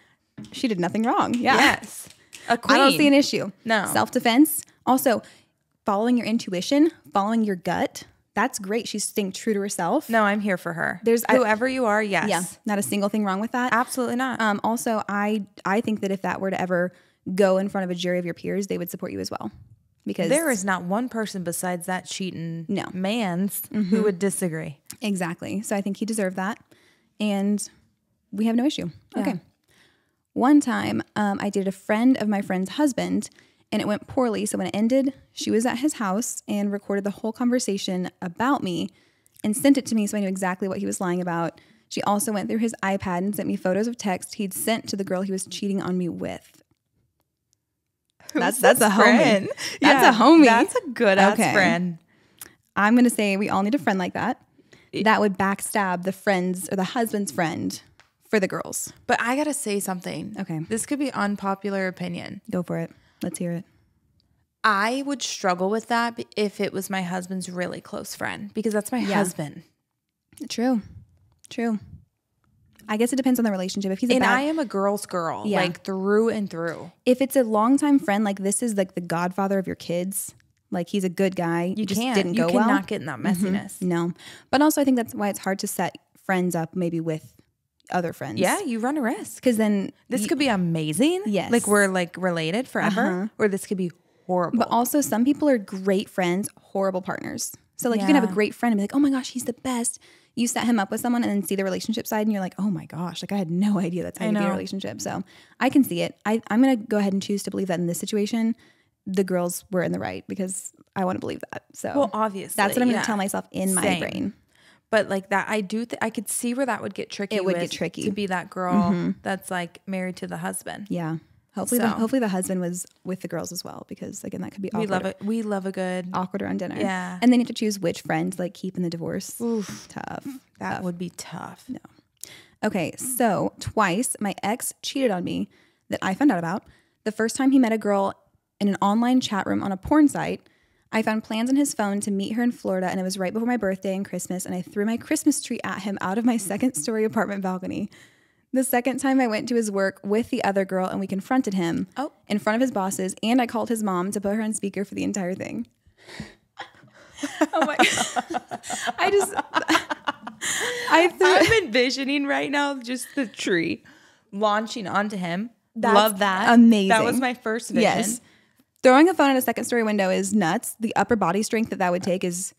She did nothing wrong. Yeah. Yes. A queen. I don't see an issue. No. Self-defense. Also, following your intuition, following your gut. That's great. She's staying true to herself. No, I'm here for her. There's whoever you are. Yes. Yeah. Not a single thing wrong with that. Absolutely not. Also, I think that if that were to ever go in front of a jury of your peers, they would support you as well. Because there is not one person besides that cheating man's who would disagree. Exactly. So I think he deserved that. And we have no issue. Yeah. Okay. One time, I dated a friend of my friend's husband, and it went poorly. So when it ended, she was at his house and recorded the whole conversation about me and sent it to me so I knew exactly what he was lying about. She also went through his iPad and sent me photos of texts he'd sent to the girl he was cheating on me with. That's a homie. That's a homie. That's a good ass friend. I'm going to say we all need a friend like that. That would backstab the friend's or the husband's friend for the girls. But I got to say something. Okay. This could be unpopular opinion. Go for it. Let's hear it. I would struggle with that if it was my husband's really close friend, because that's my husband. True. I guess it depends on the relationship. If he's I am a girl's girl, like through and through. If it's a longtime friend, like this is like the godfather of your kids, like he's a good guy. You just didn't go well. You cannot get in that messiness. No. But also I think that's why it's hard to set friends up maybe with other friends. Yeah, you run a risk. Because then this could be amazing. Yes. Like we're like related forever. Or this could be horrible. But also some people are great friends, horrible partners. So like you can have a great friend and be like, oh my gosh, he's the best. You set him up with someone and then see the relationship side and you're like, oh my gosh, like I had no idea that's how you be in a relationship. So I can see it. I'm going to go ahead and choose to believe that in this situation, the girls were in the right because I want to believe that. So well, obviously, that's what I'm going to tell myself in my brain. But like that, I could see where that would get tricky. It would get tricky to be that girl that's like married to the husband. Yeah. Hopefully the husband was with the girls as well, because again, that could be awkward. We love it. We love a good awkward around dinner. Yeah. And then you have to choose which friend to like keep in the divorce. Oof. Tough. That would be tough. No. Okay. So twice my ex cheated on me that I found out about. The first time he met a girl in an online chat room on a porn site. I found plans on his phone to meet her in Florida, and it was right before my birthday and Christmas, and I threw my Christmas tree at him out of my second-story apartment balcony. The second time I went to his work with the other girl and we confronted him in front of his bosses, and I called his mom to put her on speaker for the entire thing. Oh my God. I'm envisioning right now just the tree launching onto him. Love that. Amazing. That was my first vision. Yes. Throwing a phone at a second-story window is nuts. The upper body strength that would take is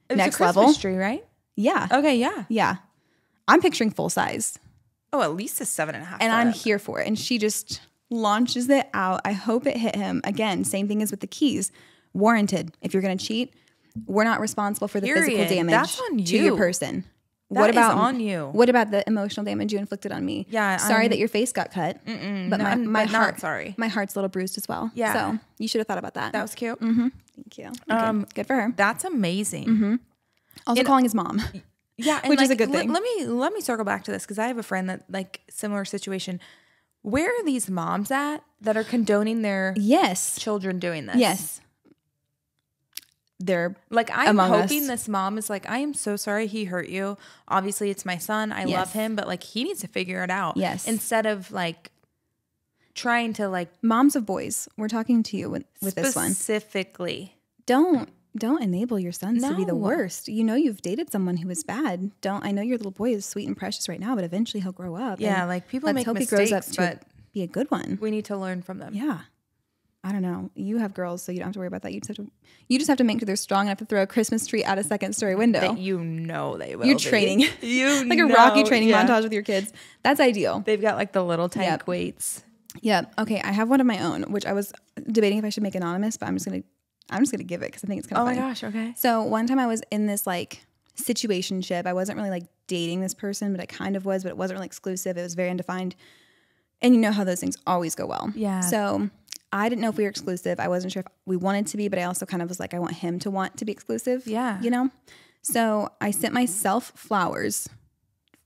next level. Christmas tree, right? Yeah. Okay, yeah. Yeah. I'm picturing full size. Oh, at least a 7.5. And I'm here for it. And she just launches it out. I hope it hit him. Again, same thing as with the keys. Warranted. If you're going to cheat, we're not responsible for the physical damage That's on you. to your person. What about on you? What about the emotional damage you inflicted on me? Yeah. Sorry that your face got cut. But my heart, not sorry. My heart's a little bruised as well. Yeah. So you should have thought about that. That was cute. Mm-hmm. Thank you. Okay. Good for her. That's amazing. Mm-hmm. Also calling his mom. Yeah, and which is a good thing. Let me circle back to this, because I have a friend that like similar situation. Where are these moms at that are condoning their children doing this? Yes. They're like, I'm hoping this mom is like, I am so sorry he hurt you. Obviously, it's my son. I love him, but like he needs to figure it out. Yes. Instead of like trying to like moms of boys. We're talking to you with this one specifically. Don't enable your sons to be the worst. You know you've dated someone who is bad. I know your little boy is sweet and precious right now, but eventually he'll grow up. Yeah, like people make mistakes, he grows up to be a good one. We need to learn from them. Yeah. I don't know. You have girls, so you don't have to worry about that. You just have to make sure they're strong enough to throw a Christmas tree out a second-story window. That you know they will. You're training. Like a Rocky training montage with your kids. That's ideal. They've got like the little tank weights. Yeah. Okay. I have one of my own, which I was debating if I should make anonymous, but I'm just gonna give it because I think it's kind of funny. Oh my gosh, okay. So one time I was in this like situationship. I wasn't really like dating this person, but I kind of was, but it wasn't really exclusive. It was very undefined. And you know how those things always go well. Yeah. So I didn't know if we were exclusive. I wasn't sure if we wanted to be, but I also kind of was like, I want him to want to be exclusive. Yeah. You know? So I sent myself flowers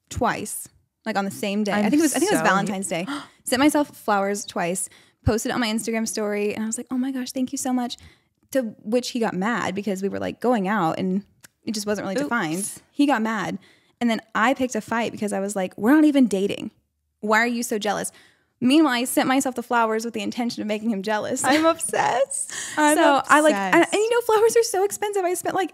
twice, like on the same day. I think it was Valentine's Day. Sent myself flowers twice, posted it on my Instagram story, and I was like, oh my gosh, thank you so much. To which he got mad because we were like going out and it just wasn't really defined. He got mad. And then I picked a fight because I was like, we're not even dating. Why are you so jealous? Meanwhile, I sent myself the flowers with the intention of making him jealous. I'm obsessed. And you know, flowers are so expensive. I spent like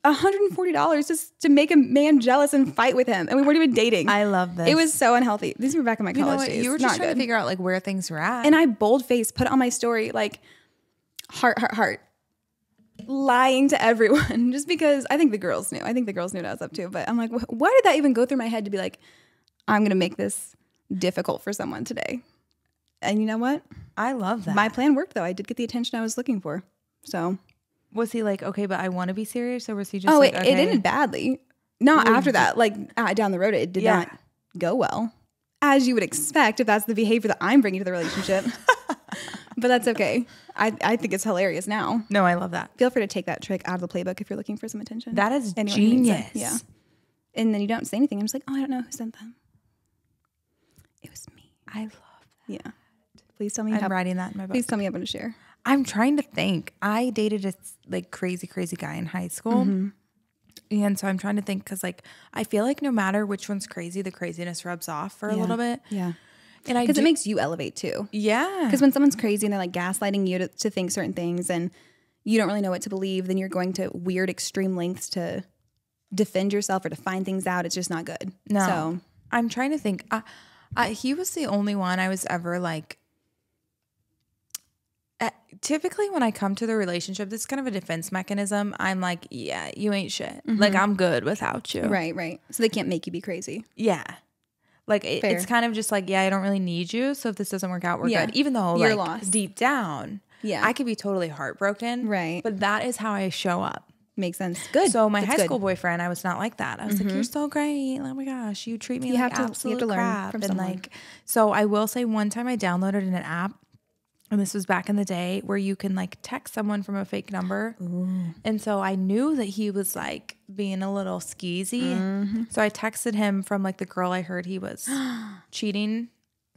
$140 just to make a man jealous and fight with him. And we weren't even dating. I love this. It was so unhealthy. These were back in my college days. You were just trying to figure out like where things were at. And I bold-faced put it on my story like heart, lying to everyone just because I think the girls knew. I think the girls knew what I was up to. But I'm like, why did that even go through my head to be like, I'm going to make this difficult for someone today? And you know what? I love that. My plan worked though. I did get the attention I was looking for. So was he like, okay, but I want to be serious? Or was he just like, it ended badly. Not after that. Like down the road, it did not go well. As you would expect if that's the behavior that I'm bringing to the relationship. But that's okay. I think it's hilarious now. No, I love that. Feel free to take that trick out of the playbook if you're looking for some attention. That is genius. Yeah. And then you don't say anything. I'm just like, oh, I don't know who sent them. It was me. I love that. Yeah. Please tell me. I'm writing that in my book. Please tell me I'm going to share. I'm trying to think. I dated a like crazy guy in high school. And so I'm trying to think because like I feel like no matter which one's crazy, the craziness rubs off for a little bit. Yeah. And because it makes you elevate too. Yeah. Because when someone's crazy and they're like gaslighting you to think certain things and you don't really know what to believe, then you're going to weird extreme lengths to defend yourself or to find things out. It's just not good. No. So I'm trying to think. He was the only one I was ever like. Typically, when I come to the relationship, this is kind of a defense mechanism. I'm like, yeah, you ain't shit. Like, I'm good without you. Right. So they can't make you be crazy. Yeah. Like, it's kind of just like, yeah, I don't really need you. So if this doesn't work out, we're good. Even though, you're like, lost. Deep down, I could be totally heartbroken. Right. But that is how I show up. Makes sense. Good. So my high school boyfriend, I was not like that. I was like, you're so great. Oh my gosh, you treat me like absolute crap. And like, so I will say one time I downloaded an app. And this was back in the day where you can like text someone from a fake number. Ooh. And so I knew that he was like being a little skeezy. So I texted him from like the girl I heard he was cheating.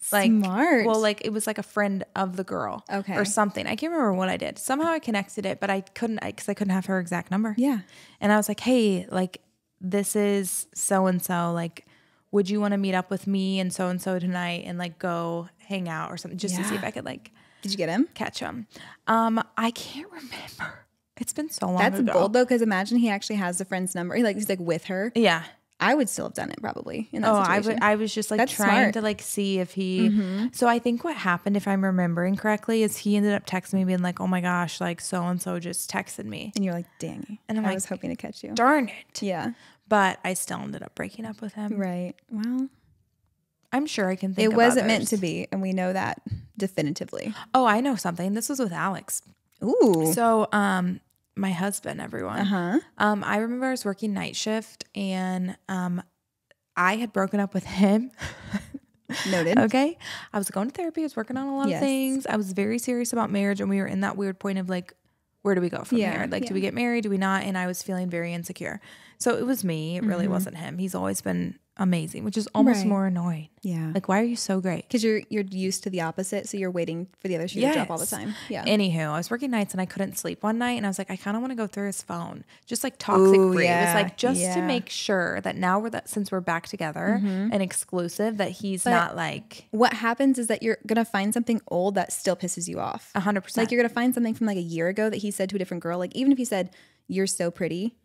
Like, smart. Well, like it was like a friend of the girl. Okay. Or something. I can't remember what I did. Somehow I connected it, but I couldn't because I couldn't have her exact number. Yeah. And I was like, hey, like this is so-and-so. Like, would you want to meet up with me and so tonight and like go hang out or something just to see if I could like. Did you get him? Catch him. I can't remember. It's been so long ago. That's bold though, because imagine he actually has the friend's number. He's like with her. Yeah. I would still have done it probably in that situation. I was just like trying to like see if he. So I think what happened, if I'm remembering correctly, is he ended up texting me being like, "Oh my gosh, like so and so just texted me," and you're like, "Dang!" And I was hoping to catch you. Darn it! Yeah. But I still ended up breaking up with him. Right. Well. I'm sure I can think it wasn't meant to be, and we know that definitively. Oh, I know something. This was with Alex. Ooh. So, my husband, everyone. I remember I was working night shift, and I had broken up with him. Noted. Okay. I was going to therapy. I was working on a lot of things. I was very serious about marriage, and we were in that weird point of like, where do we go from here? Like, do we get married? Do we not? And I was feeling very insecure. So it was me. It really wasn't him. He's always been amazing, which is almost more annoying. Yeah. Like, why are you so great? Because you're used to the opposite, so you're waiting for the other shoe to drop all the time. Yeah. Anywho, I was working nights and I couldn't sleep one night, and I was like, I kind of want to go through his phone, just like toxic free. It was like just to make sure that now since we're back together and exclusive, that he's not like. What happens is that you're gonna find something old that still pisses you off. 100%. Like you're gonna find something from like a year ago that he said to a different girl. Like even if he said, "You're so pretty."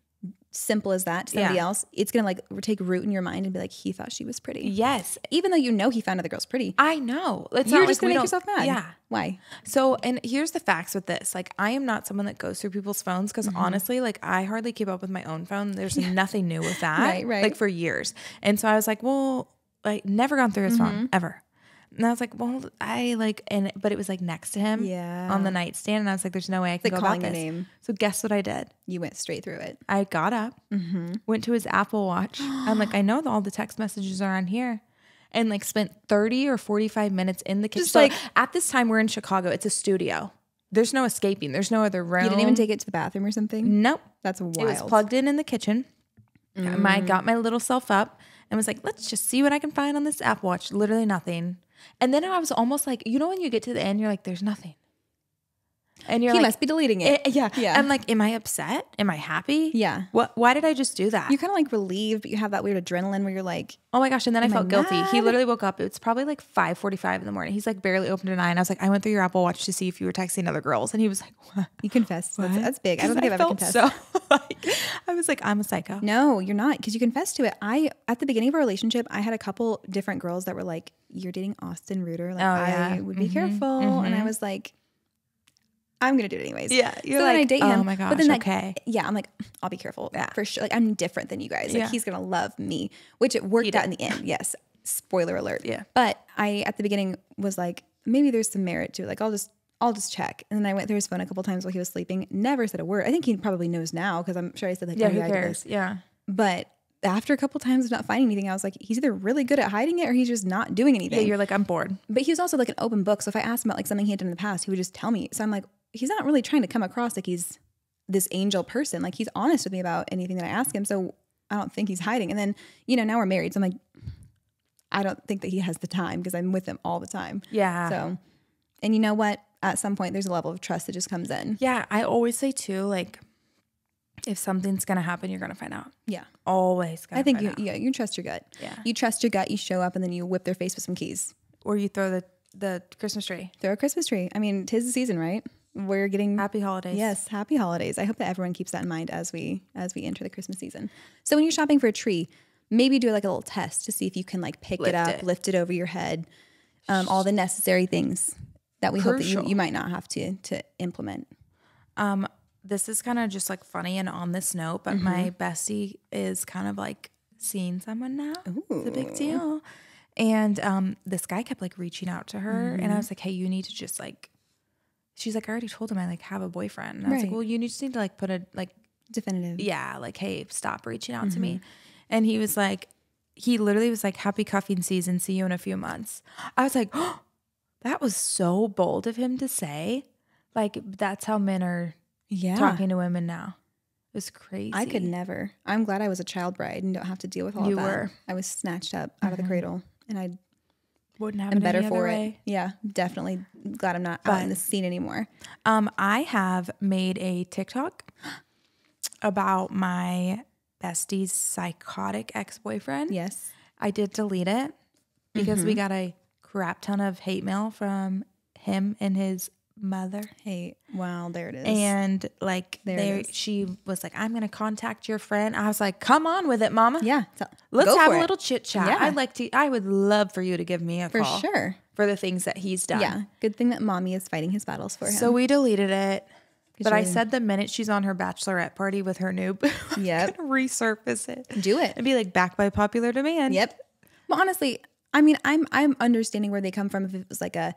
Simple as that to somebody else, it's gonna like take root in your mind and be like, he thought she was pretty. Yes, even though you know he found other girls pretty. I know. You're just gonna make yourself mad. Yeah. Why? So, and here's the facts with this. Like, I am not someone that goes through people's phones because honestly, like, I hardly keep up with my own phone. There's nothing new with that. Right. Like for years. And so I was like, well, like never gone through his phone ever. And I was like, well, but it was like next to him on the nightstand. And I was like, there's no way I can go about this. Name. So guess what I did? You went straight through it. I got up, went to his Apple Watch. I'm like, I know that all the text messages are on here. And like spent 30 or 45 minutes in the kitchen. Just like at this time, we're in Chicago. It's a studio. There's no escaping. There's no other room. You didn't even take it to the bathroom or something? Nope. That's wild. It was plugged in the kitchen. I got my little self up and was like, let's just see what I can find on this Apple Watch. Literally nothing. And then I was almost like, you know, when you get to the end, you're like, there's nothing. And you're he must be deleting it. Yeah. I'm like, am I upset? Am I happy? Yeah. Why did I just do that? You're kind of like relieved, but you have that weird adrenaline where you're like, oh my gosh. And then I felt guilty. He literally woke up. It's probably like 5:45 in the morning. He's like barely opened an eye. And I was like, I went through your Apple Watch to see if you were texting other girls. And he was like, what? You confessed. That's big. I don't think I've ever confessed. So, I was like, I'm a psycho. No, you're not. Because you confessed to it. At the beginning of our relationship, I had a couple different girls that were like, you're dating Austin Reuter. Like, I would be careful. And I was like, I'm going to do it anyways. Yeah. You're so like, then I date him. Oh my gosh. But then okay. Yeah. I'm like, I'll be careful. Yeah. For sure. Like I'm different than you guys. Like he's going to love me, which it worked out in the end. Yes. Spoiler alert. Yeah. But I, at the beginning was like, maybe there's some merit to it. Like I'll just check. And then I went through his phone a couple times while he was sleeping. Never said a word. I think he probably knows now. Cause I'm sure I said like, who cares? Yeah. But after a couple times of not finding anything, I was like, he's either really good at hiding it or he's just not doing anything. Yeah. You're like, I'm bored. But he was also like an open book. So if I asked him about like something he had done in the past, he would just tell me. So I'm like, he's not really trying to come across like he's this angel person. Like he's honest with me about anything that I ask him. So I don't think he's hiding. And then, you know, now we're married. So I'm like, I don't think that he has the time because I'm with him all the time. Yeah. So, and you know what? at some point there's a level of trust that just comes in. Yeah. I always say too, like, if something's going to happen, you're going to find out. Yeah. Always. I think you trust your gut. Yeah. You trust your gut. You show up and then you whip their face with some keys. Or you throw the Christmas tree. Throw a Christmas tree. I mean, 'tis the season, right? We're getting happy holidays. Yes. Happy holidays. I hope that everyone keeps that in mind as we enter the Christmas season. So when you're shopping for a tree, maybe do like a little test to see if you can like pick it up, lift it over your head. All the necessary things that we hope that you might not have to implement. This is kind of just like funny and on this note, but my bestie is kind of like seeing someone now. Ooh. It's a big deal. And this guy kept like reaching out to her and I was like, hey, you need to just like, she's like, I already told him I like have a boyfriend. And I was like, well, you just need to like put a like definitive. Yeah. Like, hey, stop reaching out to me. And he was like, he literally was like, happy cuffing season. See you in a few months. I was like, oh, that was so bold of him to say. Like, that's how men are talking to women now. It was crazy. I could never. I'm glad I was a child bride and don't have to deal with all of that. You were. I was snatched up out of the cradle and I wouldn't have it better for it. Yeah, definitely glad I'm not out in the scene anymore. I have made a TikTok about my bestie's psychotic ex-boyfriend. Yes. I did delete it because we got a crap ton of hate mail from him and his mother. Hey, wow, there it is. And like she was like, I'm gonna contact your friend. I was like, come on with it, mama. Yeah. Let's have a little chit chat. Yeah. I would love for you to give me a call. For sure. For the things that he's done. Yeah. Good thing that mommy is fighting his battles for him. So we deleted it. But I said the minute she's on her bachelorette party with her noob, I'm gonna resurface it. Do it. And be like, back by popular demand. Yep. Well, honestly, I mean, I'm understanding where they come from if it was like a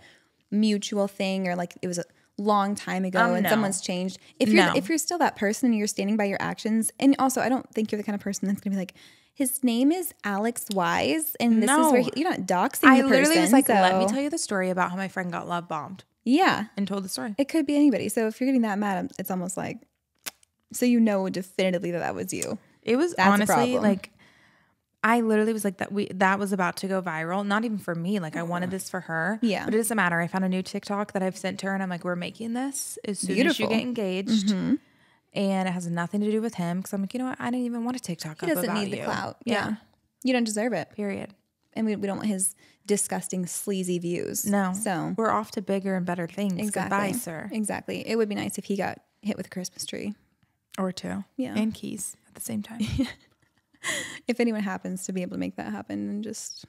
mutual thing or like it was a long time ago and someone's changed. If you're still that person and you're standing by your actions, and also I don't think you're the kind of person that's gonna be like, his name is Alex Wise and this is where you're not doxing the person. I literally was like, let me tell you the story about how my friend got love bombed. Yeah. And told the story. It could be anybody. So if you're getting that mad, it's almost like, so you know definitively that was you. It was honestly like, I literally was like that was about to go viral. Not even for me. Like I wanted this for her. Yeah. But it doesn't matter. I found a new TikTok that I've sent to her and I'm like, we're making this as soon as you get engaged. And it has nothing to do with him. Cause I'm like, you know what? I didn't even want a TikTok up about you. He doesn't need the clout. Yeah. You don't deserve it. Period. And we don't want his disgusting, sleazy views. No. So we're off to bigger and better things. Exactly. Goodbye, sir. Exactly. It would be nice if he got hit with a Christmas tree. Or two. Yeah. And keys at the same time. If anyone happens to be able to make that happen, then just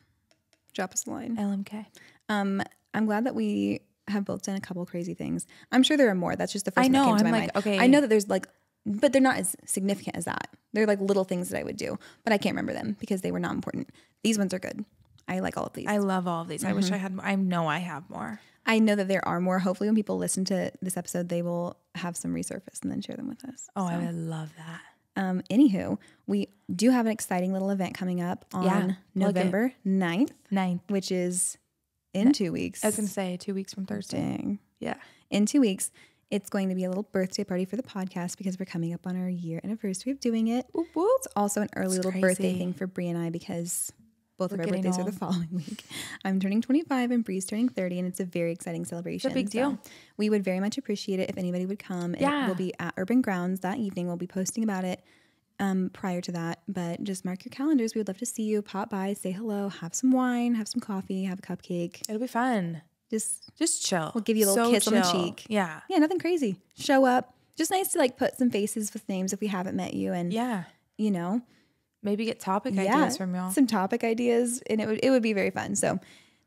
drop us a line. LMK. I'm glad that we have both done a couple crazy things. I'm sure there are more. That's just the first one that came to my mind. Okay. I know that there's like, but they're not as significant as that. They're like little things that I would do, but I can't remember them because they were not important. These ones are good. I like all of these. I love all of these. I wish I had more. I know I have more. I know that there are more. Hopefully when people listen to this episode, they will have some resurface and then share them with us. Oh, I would love that. Anywho, we do have an exciting little event coming up on November 9th, which is in 2 weeks. I was going to say 2 weeks from Thursday. Dang. Yeah. In 2 weeks, it's going to be a little birthday party for the podcast because we're coming up on our year anniversary of doing it. Whoop, whoop. It's also an early little birthday thing for Brie and I because both of our birthdays are the following week. I'm turning 25 and Bree's turning 30, and it's a very exciting celebration. It's a big deal. We would very much appreciate it if anybody would come. Yeah. It will be at Urban Grounds that evening. We'll be posting about it prior to that, but just mark your calendars. We would love to see you. Pop by, say hello, have some wine, have some coffee, have a cupcake. It'll be fun. Just chill. We'll give you a little kiss on the cheek. Yeah. Yeah, nothing crazy. Show up. Just nice to like put some faces with names if we haven't met you, and you know, maybe get topic ideas from y'all. Some topic ideas, and it would be very fun. So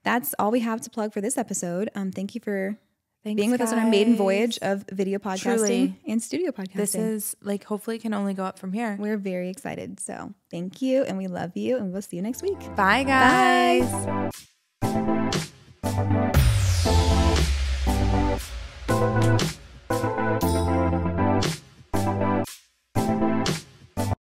that's all we have to plug for this episode. Thank you for being with us on our maiden voyage of video podcasting and studio podcasting. This is like, hopefully it can only go up from here. We're very excited. So thank you, and we love you, and we'll see you next week. Bye, guys. Bye.